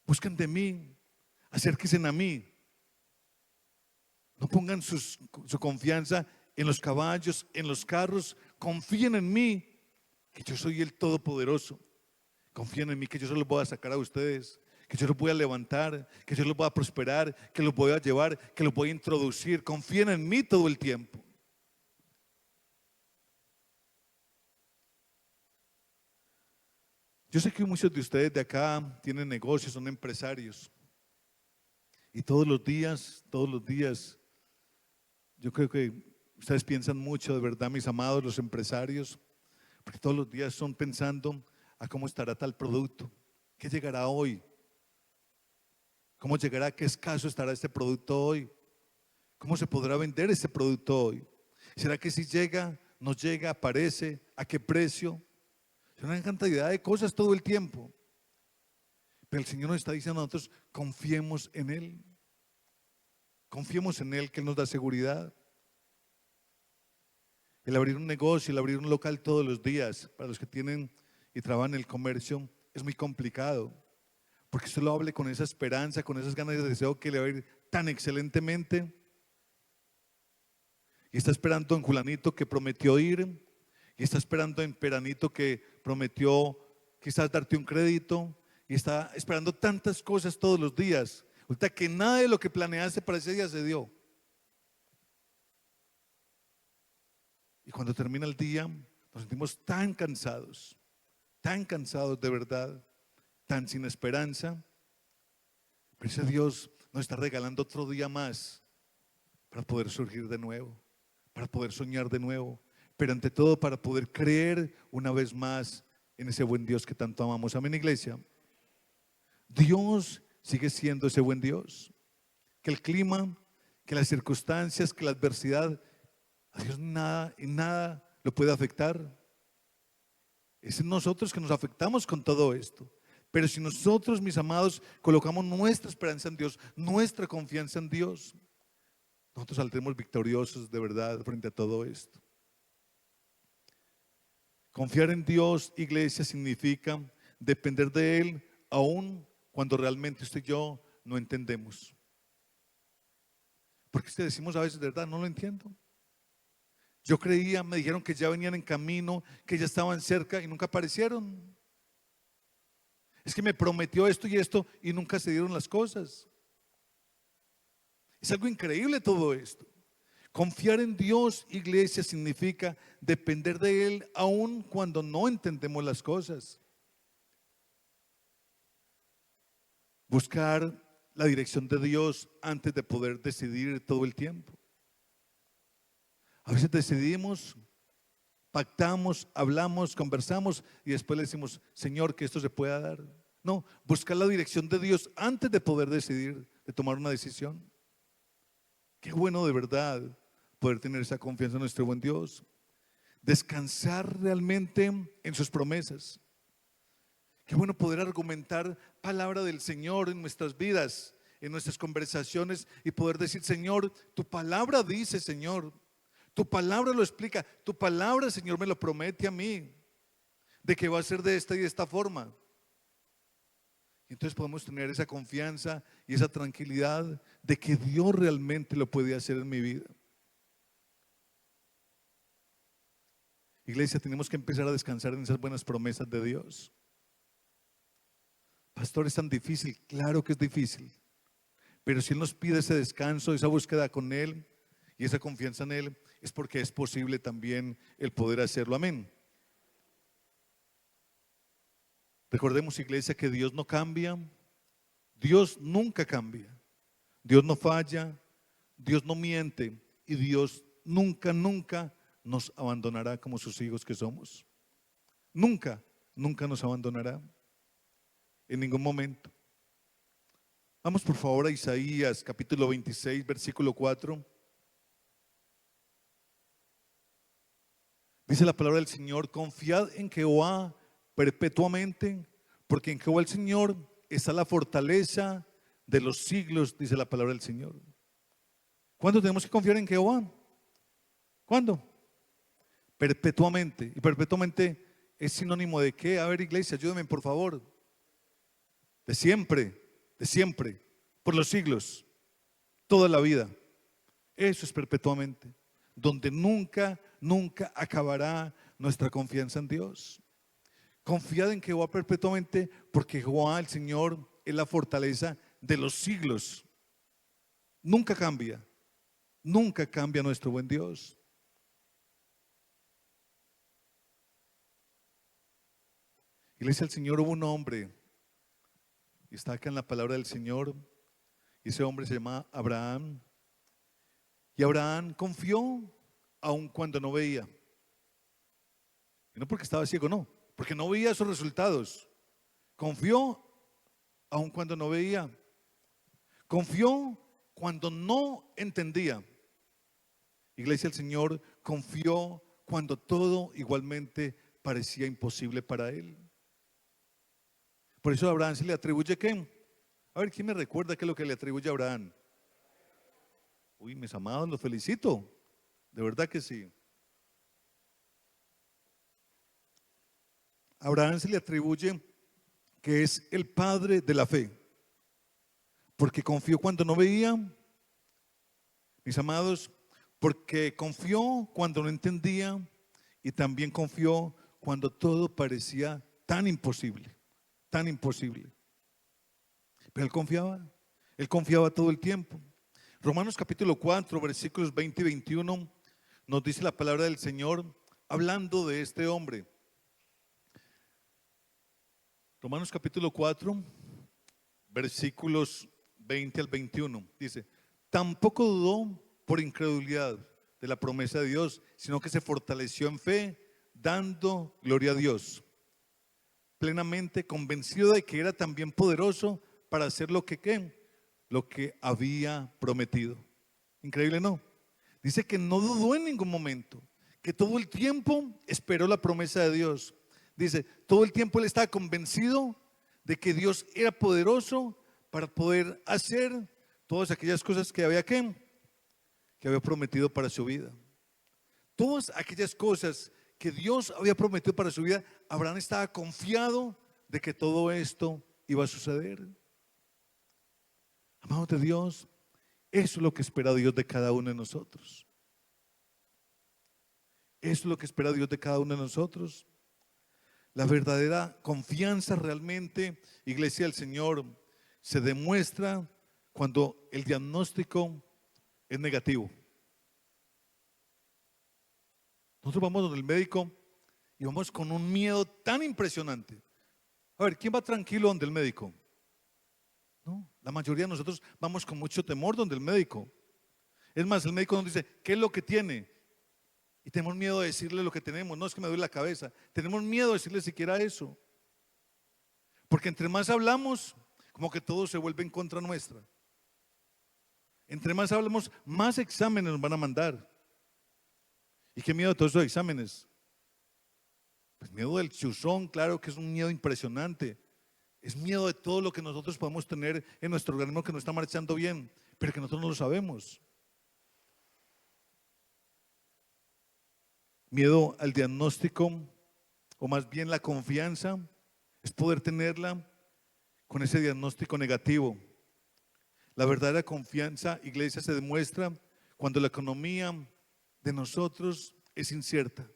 busquen de mí, acérquense a mí. No pongan su confianza en los caballos, en los carros. Confíen en mí, que yo soy el Todopoderoso. Confíen en mí, que yo se los voy a sacar a ustedes, que yo los voy a levantar, que yo los voy a prosperar, que los voy a llevar, que los voy a introducir. Confíen en mí todo el tiempo. Yo sé que muchos de ustedes de acá tienen negocios, son empresarios. Y todos los días, yo creo que ustedes piensan mucho, de verdad, mis amados, los empresarios, porque todos los días son pensando a cómo estará tal producto, qué llegará hoy, cómo llegará, qué escaso estará este producto hoy, cómo se podrá vender este producto hoy. ¿Será que si llega, no llega, aparece, a qué precio? Es una cantidad de cosas todo el tiempo. Pero el Señor nos está diciendo a nosotros, confiemos en Él. Confiemos en Él, que Él nos da seguridad. El abrir un negocio, el abrir un local todos los días, para los que tienen y trabajan en el comercio, es muy complicado. Porque usted lo hable con esa esperanza, con esas ganas de deseo que le va a ir tan excelentemente. Y está esperando en Julanito que prometió ir. Y está esperando en Peranito que prometió quizás darte un crédito. Y está esperando tantas cosas todos los días. Resulta que nada de lo que planeaste para ese día se dio. Y cuando termina el día, nos sentimos tan cansados de verdad, tan sin esperanza. Pero ese Dios nos está regalando otro día más para poder surgir de nuevo, para poder soñar de nuevo, pero ante todo para poder creer una vez más en ese buen Dios que tanto amamos. Amén, iglesia. Dios sigue siendo ese buen Dios. Que el clima, que las circunstancias, que la adversidad, a Dios nada y nada lo puede afectar. Es en nosotros que nos afectamos con todo esto. Pero si nosotros, mis amados, colocamos nuestra esperanza en Dios, nuestra confianza en Dios, nosotros saldremos victoriosos de verdad frente a todo esto. Confiar en Dios, iglesia, significa depender de Él aun cuando realmente usted y yo no entendemos. Porque usted decimos a veces, de verdad, no lo entiendo. Yo creía, me dijeron que ya venían en camino, que ya estaban cerca y nunca aparecieron. Es que me prometió esto y nunca se dieron las cosas. Es algo increíble todo esto. Confiar en Dios, iglesia, significa depender de Él aun cuando no entendemos las cosas. Buscar la dirección de Dios antes de poder decidir todo el tiempo. A veces decidimos, pactamos, hablamos, conversamos y después le decimos, Señor, que esto se pueda dar. No, buscar la dirección de Dios antes de poder decidir, de tomar una decisión. Qué bueno de verdad poder tener esa confianza en nuestro buen Dios. Descansar realmente en sus promesas. Qué bueno poder argumentar palabra del Señor en nuestras vidas, en nuestras conversaciones y poder decir, Señor, tu palabra dice, Señor, tu palabra lo explica, tu palabra, Señor, me lo promete a mí, de que va a ser de esta y de esta forma. Y entonces podemos tener esa confianza y esa tranquilidad de que Dios realmente lo puede hacer en mi vida. Iglesia, tenemos que empezar a descansar en esas buenas promesas de Dios. Pastor, es tan difícil. Claro que es difícil. Pero si Él nos pide ese descanso, esa búsqueda con Él y esa confianza en Él, es porque es posible también el poder hacerlo. Amén. Recordemos, iglesia, que Dios no cambia. Dios nunca cambia. Dios no falla. Dios no miente. Y Dios nunca, nunca nos abandonará como sus hijos que somos. Nunca, nunca nos abandonará. En ningún momento. Vamos por favor a Isaías capítulo 26, versículo 4. Dice la palabra del Señor, confiad en Jehová perpetuamente, porque en Jehová el Señor está la fortaleza de los siglos, dice la palabra del Señor. ¿Cuándo tenemos que confiar en Jehová? ¿Cuándo? Perpetuamente. Y perpetuamente es sinónimo de ¿qué? A ver, iglesia, ayúdenme por favor. De siempre, por los siglos, toda la vida. Eso es perpetuamente, donde nunca, nunca acabará nuestra confianza en Dios. Confiad en Jehová perpetuamente, porque Jehová, el Señor, es la fortaleza de los siglos. Nunca cambia nuestro buen Dios. Iglesia del Señor, hubo un hombre, y está acá en la palabra del Señor, y ese hombre se llama Abraham. Y Abraham confió aun cuando no veía. Y no porque estaba ciego, no, porque no veía esos resultados. Confió aun cuando no veía. Confió cuando no entendía. Iglesia del Señor, confió cuando todo igualmente parecía imposible para él. Por eso a Abraham se le atribuye ¿qué? A ver, ¿quién me recuerda qué es lo que le atribuye a Abraham? Uy, mis amados, los felicito. De verdad que sí. A Abraham se le atribuye que es el padre de la fe, porque confió cuando no veía, mis amados, porque confió cuando no entendía y también confió cuando todo parecía tan imposible, tan imposible. Pero él confiaba. Él confiaba todo el tiempo. Romanos capítulo 4, versículos 20 y 21 nos dice la palabra del Señor hablando de este hombre. Romanos capítulo 4, versículos 20 al 21. Dice, tampoco dudó por incredulidad de la promesa de Dios, sino que se fortaleció en fe, dando gloria a Dios, plenamente convencido de que era también poderoso para hacer lo que había prometido. Increíble, ¿no? Dice que no dudó en ningún momento, que todo el tiempo esperó la promesa de Dios. Dice, todo el tiempo él estaba convencido de que Dios era poderoso para poder hacer todas aquellas cosas que había prometido para su vida. Todas aquellas cosas que Dios había prometido para su vida, Abraham estaba confiado de que todo esto iba a suceder. Amados de Dios, eso es lo que espera Dios de cada uno de nosotros. Eso es lo que espera Dios de cada uno de nosotros. La verdadera confianza realmente, iglesia del Señor, se demuestra cuando el diagnóstico es negativo. Nosotros vamos donde el médico y vamos con un miedo tan impresionante. A ver, ¿quién va tranquilo donde el médico? No, la mayoría de nosotros vamos con mucho temor donde el médico. Es más, el médico nos dice, ¿qué es lo que tiene? Y tenemos miedo de decirle lo que tenemos. No, es que me duele la cabeza. Tenemos miedo de decirle siquiera eso. Porque entre más hablamos, como que todo se vuelve en contra nuestra. Entre más hablamos, más exámenes nos van a mandar. ¿Y qué miedo de todos esos exámenes? Pues miedo del chuzón, claro que es un miedo impresionante. Es miedo de todo lo que nosotros podemos tener en nuestro organismo que no está marchando bien, pero que nosotros no lo sabemos. Miedo al diagnóstico, o más bien la confianza, es poder tenerla con ese diagnóstico negativo. La verdadera confianza, iglesia, se demuestra cuando la economía de nosotros es incierta.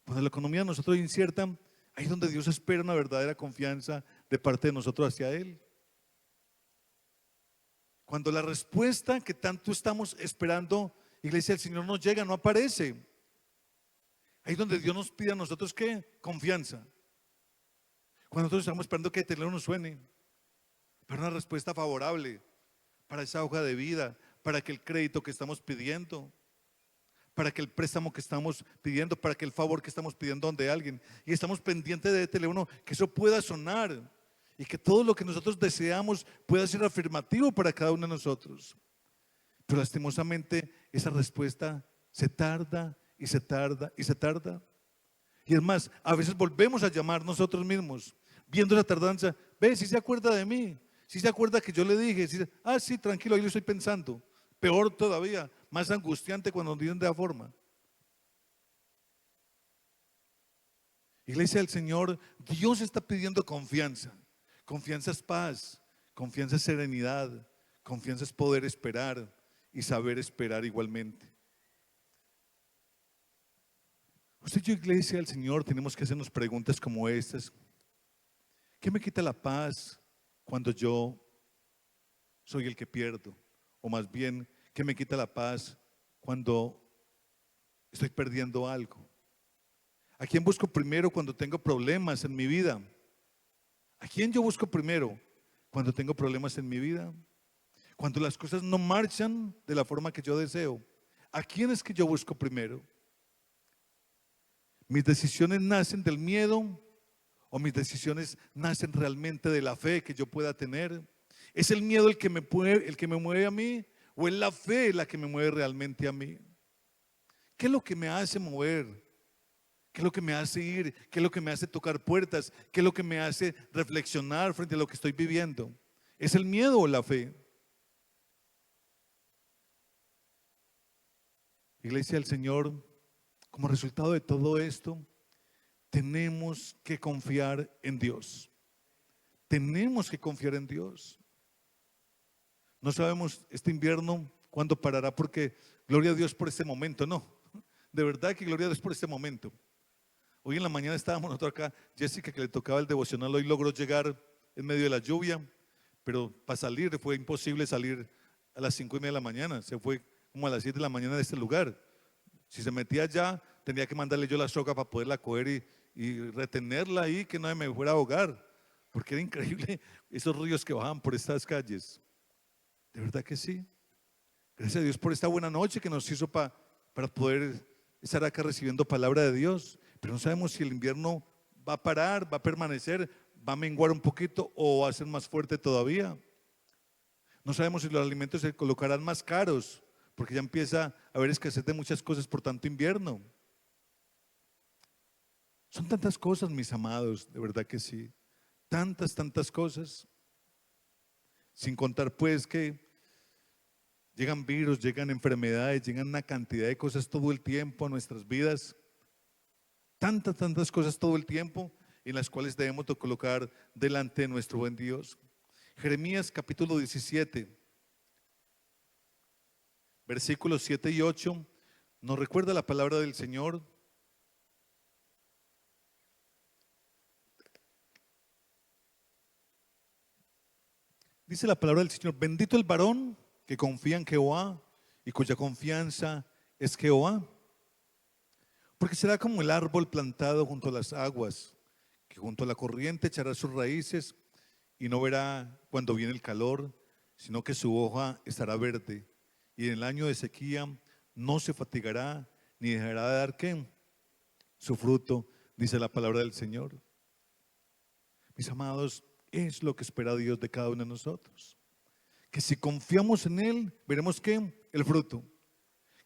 Cuando la economía de nosotros es incierta, ahí es donde Dios espera una verdadera confianza de parte de nosotros hacia Él. Cuando la respuesta que tanto estamos esperando, iglesia, el Señor nos llega, no aparece. Ahí es donde Dios nos pide a nosotros ¿qué? Confianza. Cuando nosotros estamos esperando que el teléfono nos suene para una respuesta favorable, para esa hoja de vida, para que el crédito que estamos pidiendo, para que el préstamo que estamos pidiendo, para que el favor que estamos pidiendo donde alguien, y estamos pendientes de teléfono, que eso pueda sonar y que todo lo que nosotros deseamos pueda ser afirmativo para cada uno de nosotros. Pero lastimosamente esa respuesta se tarda y se tarda y se tarda. Y es más, a veces volvemos a llamar nosotros mismos, viendo esa tardanza. Ve, si se acuerda de mí, si se acuerda que yo le dije, sí, tranquilo, ahí lo estoy pensando. Peor todavía, más angustiante cuando nos dicen de la forma. Iglesia del Señor, Dios está pidiendo confianza. Confianza es paz, confianza es serenidad, confianza es poder esperar y saber esperar igualmente. Usted y yo, iglesia del Señor, tenemos que hacernos preguntas como estas. ¿Qué me quita la paz cuando yo soy el que pierdo? O más bien, ¿qué me quita la paz cuando estoy perdiendo algo? ¿A quién busco primero cuando tengo problemas en mi vida? ¿A quién yo busco primero cuando tengo problemas en mi vida? Cuando las cosas no marchan de la forma que yo deseo, ¿a quién es que yo busco primero? ¿Mis decisiones nacen del miedo o mis decisiones nacen realmente de la fe que yo pueda tener? ¿Es el miedo el que me mueve a mí o es la fe la que me mueve realmente a mí? ¿Qué es lo que me hace mover? ¿Qué es lo que me hace ir? ¿Qué es lo que me hace tocar puertas? ¿Qué es lo que me hace reflexionar frente a lo que estoy viviendo? ¿Es el miedo o la fe? Iglesia del Señor, como resultado de todo esto, tenemos que confiar en Dios. Tenemos que confiar en Dios. No sabemos este invierno cuándo parará, porque gloria a Dios por este momento, no. De verdad que gloria a Dios por este momento. Hoy en la mañana estábamos nosotros acá, Jessica, que le tocaba el devocional, hoy logró llegar en medio de la lluvia, pero para salir fue imposible salir a las 5:30 de la mañana, se fue como a las 7 de la mañana de este lugar. Si se metía allá, tenía que mandarle yo la soga para poderla coger y retenerla ahí, que no me fuera a ahogar, porque era increíble esos ríos que bajaban por estas calles. De verdad que sí. Gracias a Dios por esta buena noche que nos hizo para poder estar acá recibiendo palabra de Dios. Pero no sabemos si el invierno va a parar, va a permanecer, va a menguar un poquito o va a ser más fuerte todavía. No sabemos si los alimentos se colocarán más caros, porque ya empieza a haber escasez de muchas cosas por tanto invierno. Son tantas cosas, mis amados, de verdad que sí. Tantas cosas. Sin contar pues que llegan virus, llegan enfermedades, llegan una cantidad de cosas todo el tiempo a nuestras vidas. Tantas cosas todo el tiempo en las cuales debemos de colocar delante de nuestro buen Dios. Jeremías capítulo 17, versículos 7 y 8, nos recuerda la palabra del Señor. Dice la palabra del Señor: bendito el varón que confía en Jehová y cuya confianza es Jehová, porque será como el árbol plantado junto a las aguas, que junto a la corriente echará sus raíces y no verá cuando viene el calor, sino que su hoja estará verde, y en el año de sequía no se fatigará ni dejará de dar ¿qué? Su fruto, dice la palabra del Señor. Mis amados, es lo que espera Dios de cada uno de nosotros. Que si confiamos en Él, veremos ¿qué? El fruto.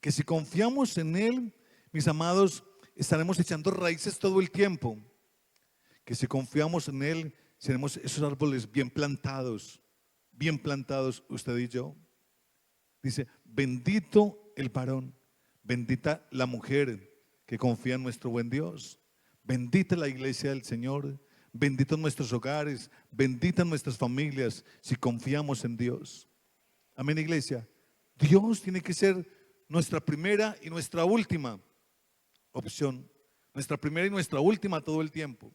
Que si confiamos en Él, mis amados, estaremos echando raíces todo el tiempo. Que si confiamos en Él, seremos esos árboles bien plantados, usted y yo. Dice, bendito el varón, bendita la mujer que confía en nuestro buen Dios. Bendita la iglesia del Señor, benditos nuestros hogares, benditas nuestras familias si confiamos en Dios. Amén, iglesia. Dios tiene que ser nuestra primera y nuestra última opción. Nuestra primera y nuestra última todo el tiempo.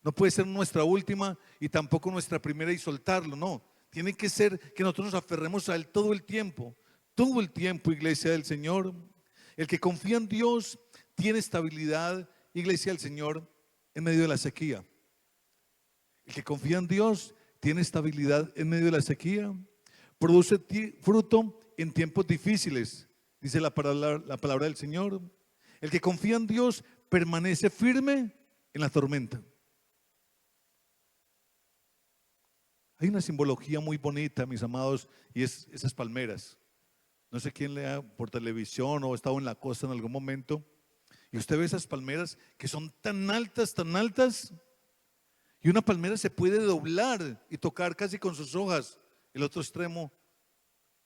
No puede ser nuestra última y tampoco nuestra primera y soltarlo, no. Tiene que ser que nosotros nos aferremos a Él todo el tiempo, iglesia del Señor. El que confía en Dios tiene estabilidad, iglesia del Señor, en medio de la sequía. El que confía en Dios tiene estabilidad en medio de la sequía. Produce fruto en tiempos difíciles, dice la palabra del Señor. El que confía en Dios permanece firme en la tormenta. Hay una simbología muy bonita, mis amados, y es esas palmeras. No sé quién lea por televisión o ha estado en la costa en algún momento, y usted ve esas palmeras que son tan altas, y una palmera se puede doblar y tocar casi con sus hojas el otro extremo,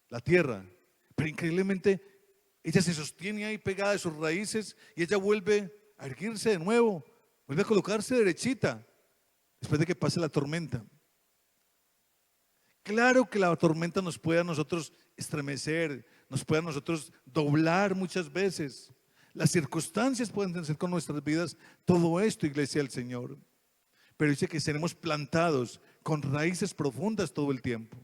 la tierra. Pero increíblemente, ella se sostiene ahí pegada de sus raíces y ella vuelve a erguirse de nuevo, vuelve a colocarse derechita después de que pase la tormenta. Claro que la tormenta nos puede a nosotros estremecer, nos puede a nosotros doblar muchas veces. Las circunstancias pueden hacer con nuestras vidas todo esto, iglesia del Señor. Pero dice que seremos plantados con raíces profundas todo el tiempo.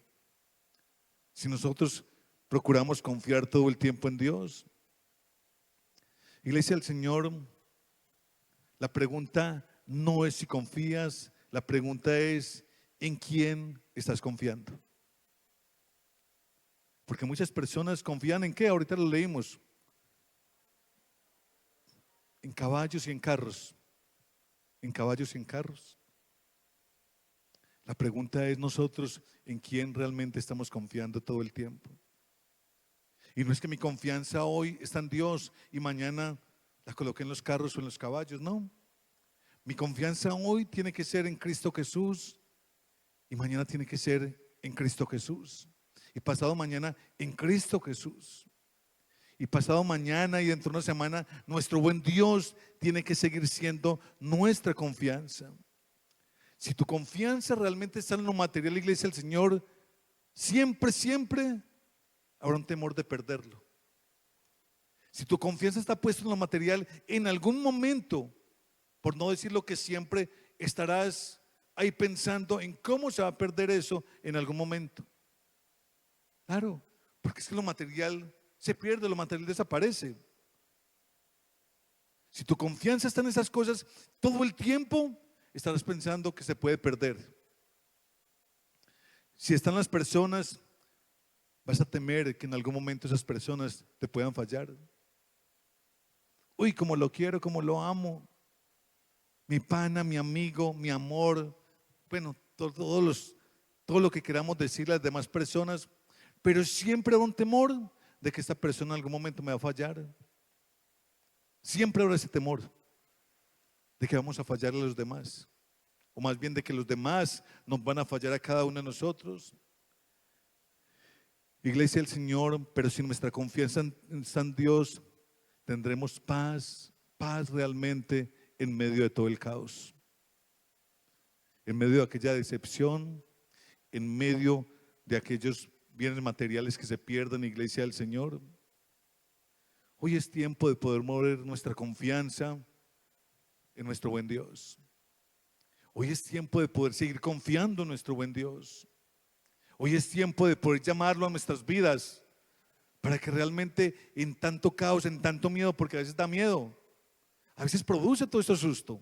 Si nosotros procuramos confiar todo el tiempo en Dios. Iglesia del Señor, la pregunta no es si confías, la pregunta es ¿en quién estás confiando? Porque muchas personas confían ¿en qué? Ahorita lo leímos. En caballos y en carros. En caballos y en carros. La pregunta es nosotros ¿en quién realmente estamos confiando todo el tiempo? Y no es que mi confianza hoy está en Dios y mañana la coloqué en los carros o en los caballos, no. Mi confianza hoy tiene que ser en Cristo Jesús y mañana tiene que ser en Cristo Jesús. Y pasado mañana en Cristo Jesús. Y pasado mañana y dentro de una semana nuestro buen Dios tiene que seguir siendo nuestra confianza. Si tu confianza realmente está en lo material, iglesia del Señor, siempre habrá un temor de perderlo. Si tu confianza está puesta en lo material, en algún momento, por no decir lo que siempre, estarás ahí pensando en cómo se va a perder eso en algún momento. Claro, porque es que lo material se pierde, lo material desaparece. Si tu confianza está en esas cosas, todo el tiempo estarás pensando que se puede perder. Si están las personas, vas a temer que en algún momento esas personas te puedan fallar. Uy, como lo quiero, como lo amo. Mi pana, mi amigo, mi amor. Bueno, todo lo que queramos decirle a las demás personas. Pero siempre habrá un temor de que esta persona en algún momento me va a fallar. Siempre habrá ese temor de que vamos a fallarle a los demás. O más bien de que los demás nos van a fallar a cada uno de nosotros. Iglesia del Señor, pero si nuestra confianza está en Dios, tendremos paz, paz realmente en medio de todo el caos. En medio de aquella decepción, en medio de aquellos bienes materiales que se pierden, Iglesia del Señor. Hoy es tiempo de poder mover nuestra confianza en nuestro buen Dios. Hoy es tiempo de poder seguir confiando en nuestro buen Dios. Hoy es tiempo de poder llamarlo a nuestras vidas para que realmente en tanto caos, en tanto miedo, porque a veces da miedo, a veces produce todo este susto,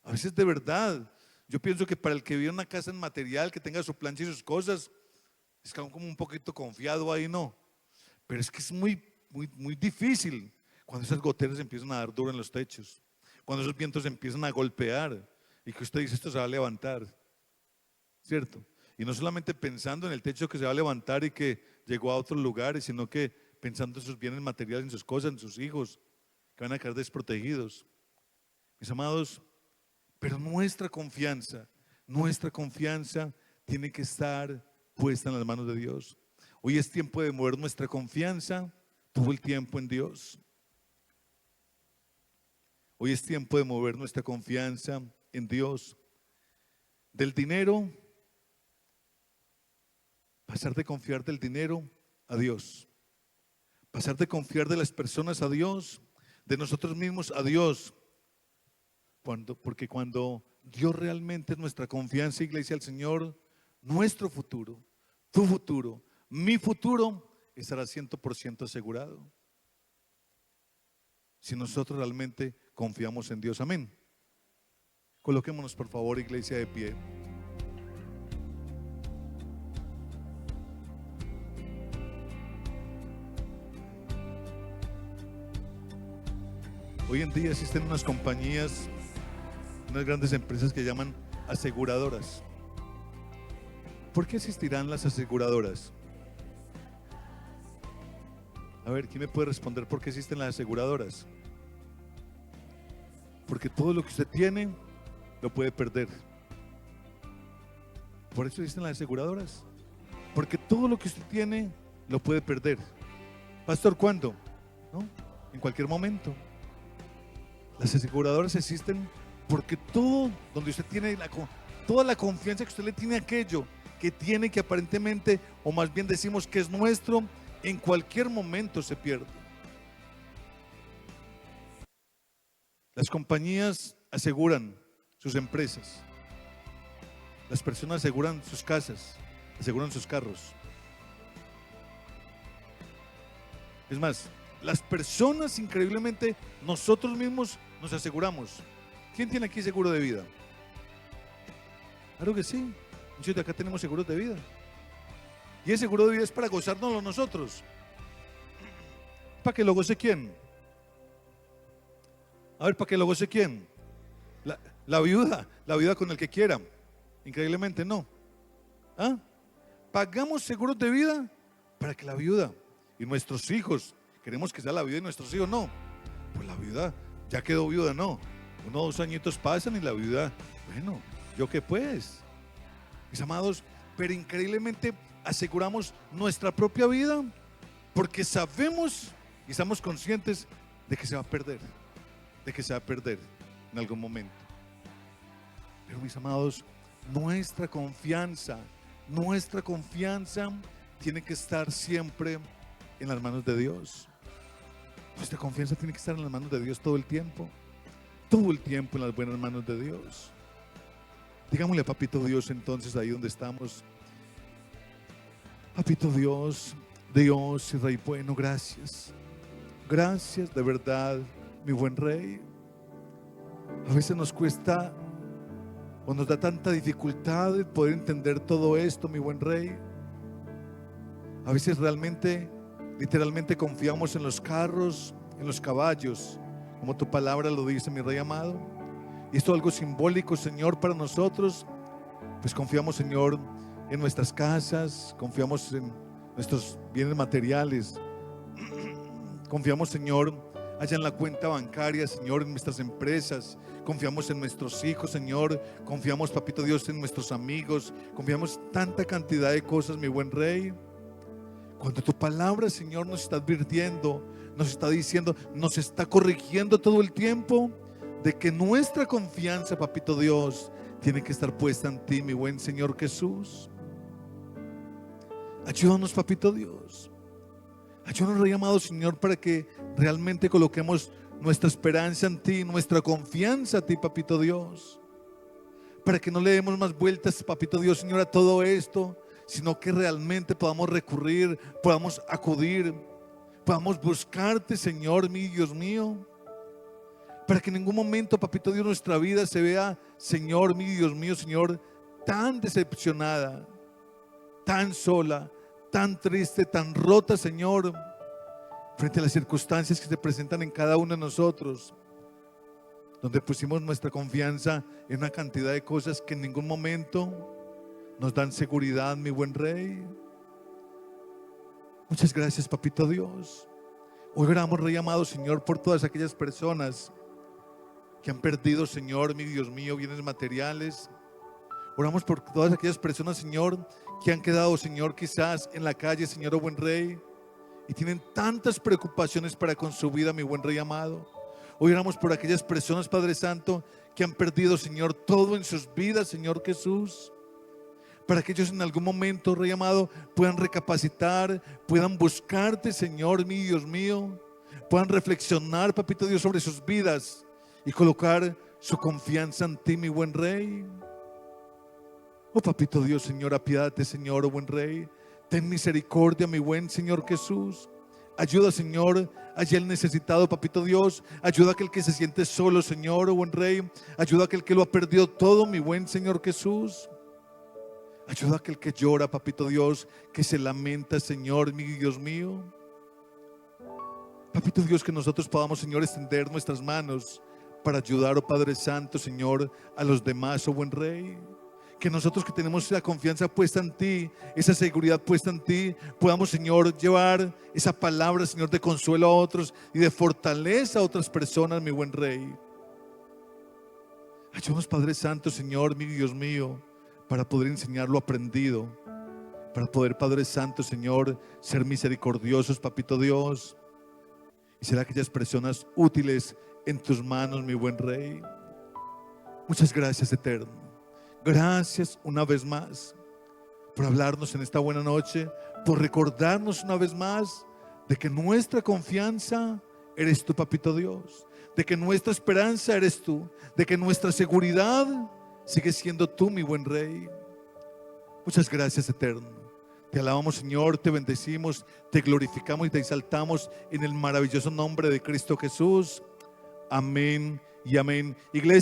a veces de verdad, yo pienso que para el que vive en una casa en material, que tenga su plancha y sus cosas, es como un poquito confiado ahí, ¿no? Pero es que es muy difícil cuando esas goteras empiezan a dar duro en los techos, cuando esos vientos empiezan a golpear y que usted dice esto se va a levantar, ¿cierto? Y no solamente pensando en el techo que se va a levantar y que llegó a otros lugares, sino que pensando en sus bienes materiales, en sus cosas, en sus hijos, que van a quedar desprotegidos. Mis amados, pero nuestra confianza tiene que estar puesta en las manos de Dios. Hoy es tiempo de mover nuestra confianza todo el tiempo en Dios. Hoy es tiempo de mover nuestra confianza en Dios. Del dinero, pasar de confiar del dinero a Dios. Pasar de confiar de las personas a Dios, de nosotros mismos a Dios. Porque cuando Dios realmente es nuestra confianza, Iglesia del Señor, nuestro futuro, tu futuro, mi futuro estará 100% asegurado. Si nosotros realmente confiamos en Dios. Amén. Coloquémonos por favor, iglesia, de pie. Hoy en día existen unas compañías, unas grandes empresas que llaman aseguradoras. ¿Por qué existirán las aseguradoras? A ver, ¿quién me puede responder por qué existen las aseguradoras? Porque todo lo que usted tiene lo puede perder. Por eso existen las aseguradoras. Porque todo lo que usted tiene lo puede perder. Pastor, ¿cuándo? ¿No? En cualquier momento. Las aseguradoras existen porque todo, donde usted tiene toda la confianza que usted le tiene a aquello que tiene, que aparentemente, o más bien decimos que es nuestro, en cualquier momento se pierde. Las compañías aseguran sus empresas. Las personas aseguran sus casas, aseguran sus carros. Es más, las personas increíblemente, nosotros mismos nos aseguramos. ¿Quién tiene aquí seguro de vida? Claro que sí. Muchos de acá tenemos seguros de vida. Y el seguro de vida es para gozárnoslo nosotros. ¿Para que lo goce quién? A ver, ¿para que lo goce quién? La viuda con el que quiera. Increíblemente no. ¿Ah? Pagamos seguros de vida para que la viuda y nuestros hijos, queremos que sea la viuda y nuestros hijos, no. Pues la viuda ya quedó viuda, no. 1 o 2 añitos pasan y la viuda, bueno, ¿yo qué pues? Mis amados, pero increíblemente aseguramos nuestra propia vida porque sabemos y estamos conscientes de que se va a perder, en algún momento. Pero mis amados, nuestra confianza tiene que estar siempre en las manos de Dios. Nuestra confianza tiene que estar en las manos de Dios todo el tiempo en las buenas manos de Dios. Digámosle a Papito Dios entonces ahí donde estamos: Papito Dios, Dios y Rey bueno, gracias. Gracias de verdad, mi buen Rey. A veces nos cuesta o nos da tanta dificultad el poder entender todo esto, mi buen Rey. A veces realmente, literalmente confiamos en los carros, en los caballos, como tu palabra lo dice, mi Rey amado. Y esto es algo simbólico, Señor, para nosotros. Pues confiamos, Señor, en nuestras casas, confiamos en nuestros bienes materiales, confiamos, Señor, allá en la cuenta bancaria, Señor, en nuestras empresas, confiamos en nuestros hijos, Señor, confiamos, Papito Dios, en nuestros amigos, confiamos tanta cantidad de cosas, mi buen Rey. Cuando tu palabra, Señor, nos está advirtiendo, nos está diciendo, nos está corrigiendo todo el tiempo, de que nuestra confianza, Papito Dios, tiene que estar puesta en ti, mi buen Señor Jesús. Ayúdanos, Papito Dios. Ayúdanos, Rey amado, Señor, para que realmente coloquemos nuestra esperanza en ti, nuestra confianza a ti, Papito Dios. Para que no le demos más vueltas, Papito Dios, Señor, a todo esto, sino que realmente podamos recurrir, podamos acudir, podamos buscarte, Señor, mi Dios mío. Para que en ningún momento, Papito Dios, nuestra vida se vea, Señor, mi Dios mío, Señor, tan decepcionada, tan sola, tan triste, tan rota, Señor, frente a las circunstancias que se presentan en cada uno de nosotros, donde pusimos nuestra confianza en una cantidad de cosas que en ningún momento nos dan seguridad, mi buen Rey. Muchas gracias, Papito Dios. Hoy oramos, Rey amado, Señor, por todas aquellas personas que han perdido, Señor, mi Dios mío, bienes materiales. Oramos por todas aquellas personas, Señor, que han quedado, Señor, quizás en la calle, Señor, oh buen Rey, y tienen tantas preocupaciones para con su vida, mi buen Rey amado. Hoy oramos por aquellas personas, Padre Santo, que han perdido, Señor, todo en sus vidas, Señor Jesús, para que ellos en algún momento, Rey amado, puedan recapacitar, puedan buscarte, Señor, mi Dios mío, puedan reflexionar, Papito Dios, sobre sus vidas y colocar su confianza en ti, mi buen Rey. Oh, Papito Dios, Señor, apiádate, Señor, oh buen Rey. Ten misericordia, mi buen Señor Jesús. Ayuda, Señor, allá el necesitado, Papito Dios. Ayuda a aquel que se siente solo, Señor, oh buen Rey. Ayuda a aquel que lo ha perdido todo, mi buen Señor Jesús. Ayuda a aquel que llora, Papito Dios, que se lamenta, Señor, mi Dios mío. Papito Dios, que nosotros podamos, Señor, extender nuestras manos para ayudar, oh Padre Santo, Señor, a los demás, oh buen Rey. Que nosotros que tenemos la confianza puesta en ti, esa seguridad puesta en ti, podamos, Señor, llevar esa palabra, Señor, de consuelo a otros y de fortaleza a otras personas, mi buen Rey. Ayúdanos, Padre Santo, Señor, mi Dios mío, para poder enseñar lo aprendido, para poder, Padre Santo, Señor, ser misericordiosos, Papito Dios, y ser aquellas personas útiles en tus manos, mi buen Rey. Muchas gracias, Eterno. Gracias una vez más por hablarnos en esta buena noche, por recordarnos una vez más de que nuestra confianza eres tú, Papito Dios, de que nuestra esperanza eres tú, de que nuestra seguridad sigue siendo tú, mi buen Rey. Muchas gracias, Eterno. Te alabamos, Señor, te bendecimos, te glorificamos y te exaltamos en el maravilloso nombre de Cristo Jesús. Amén y amén. Iglesia.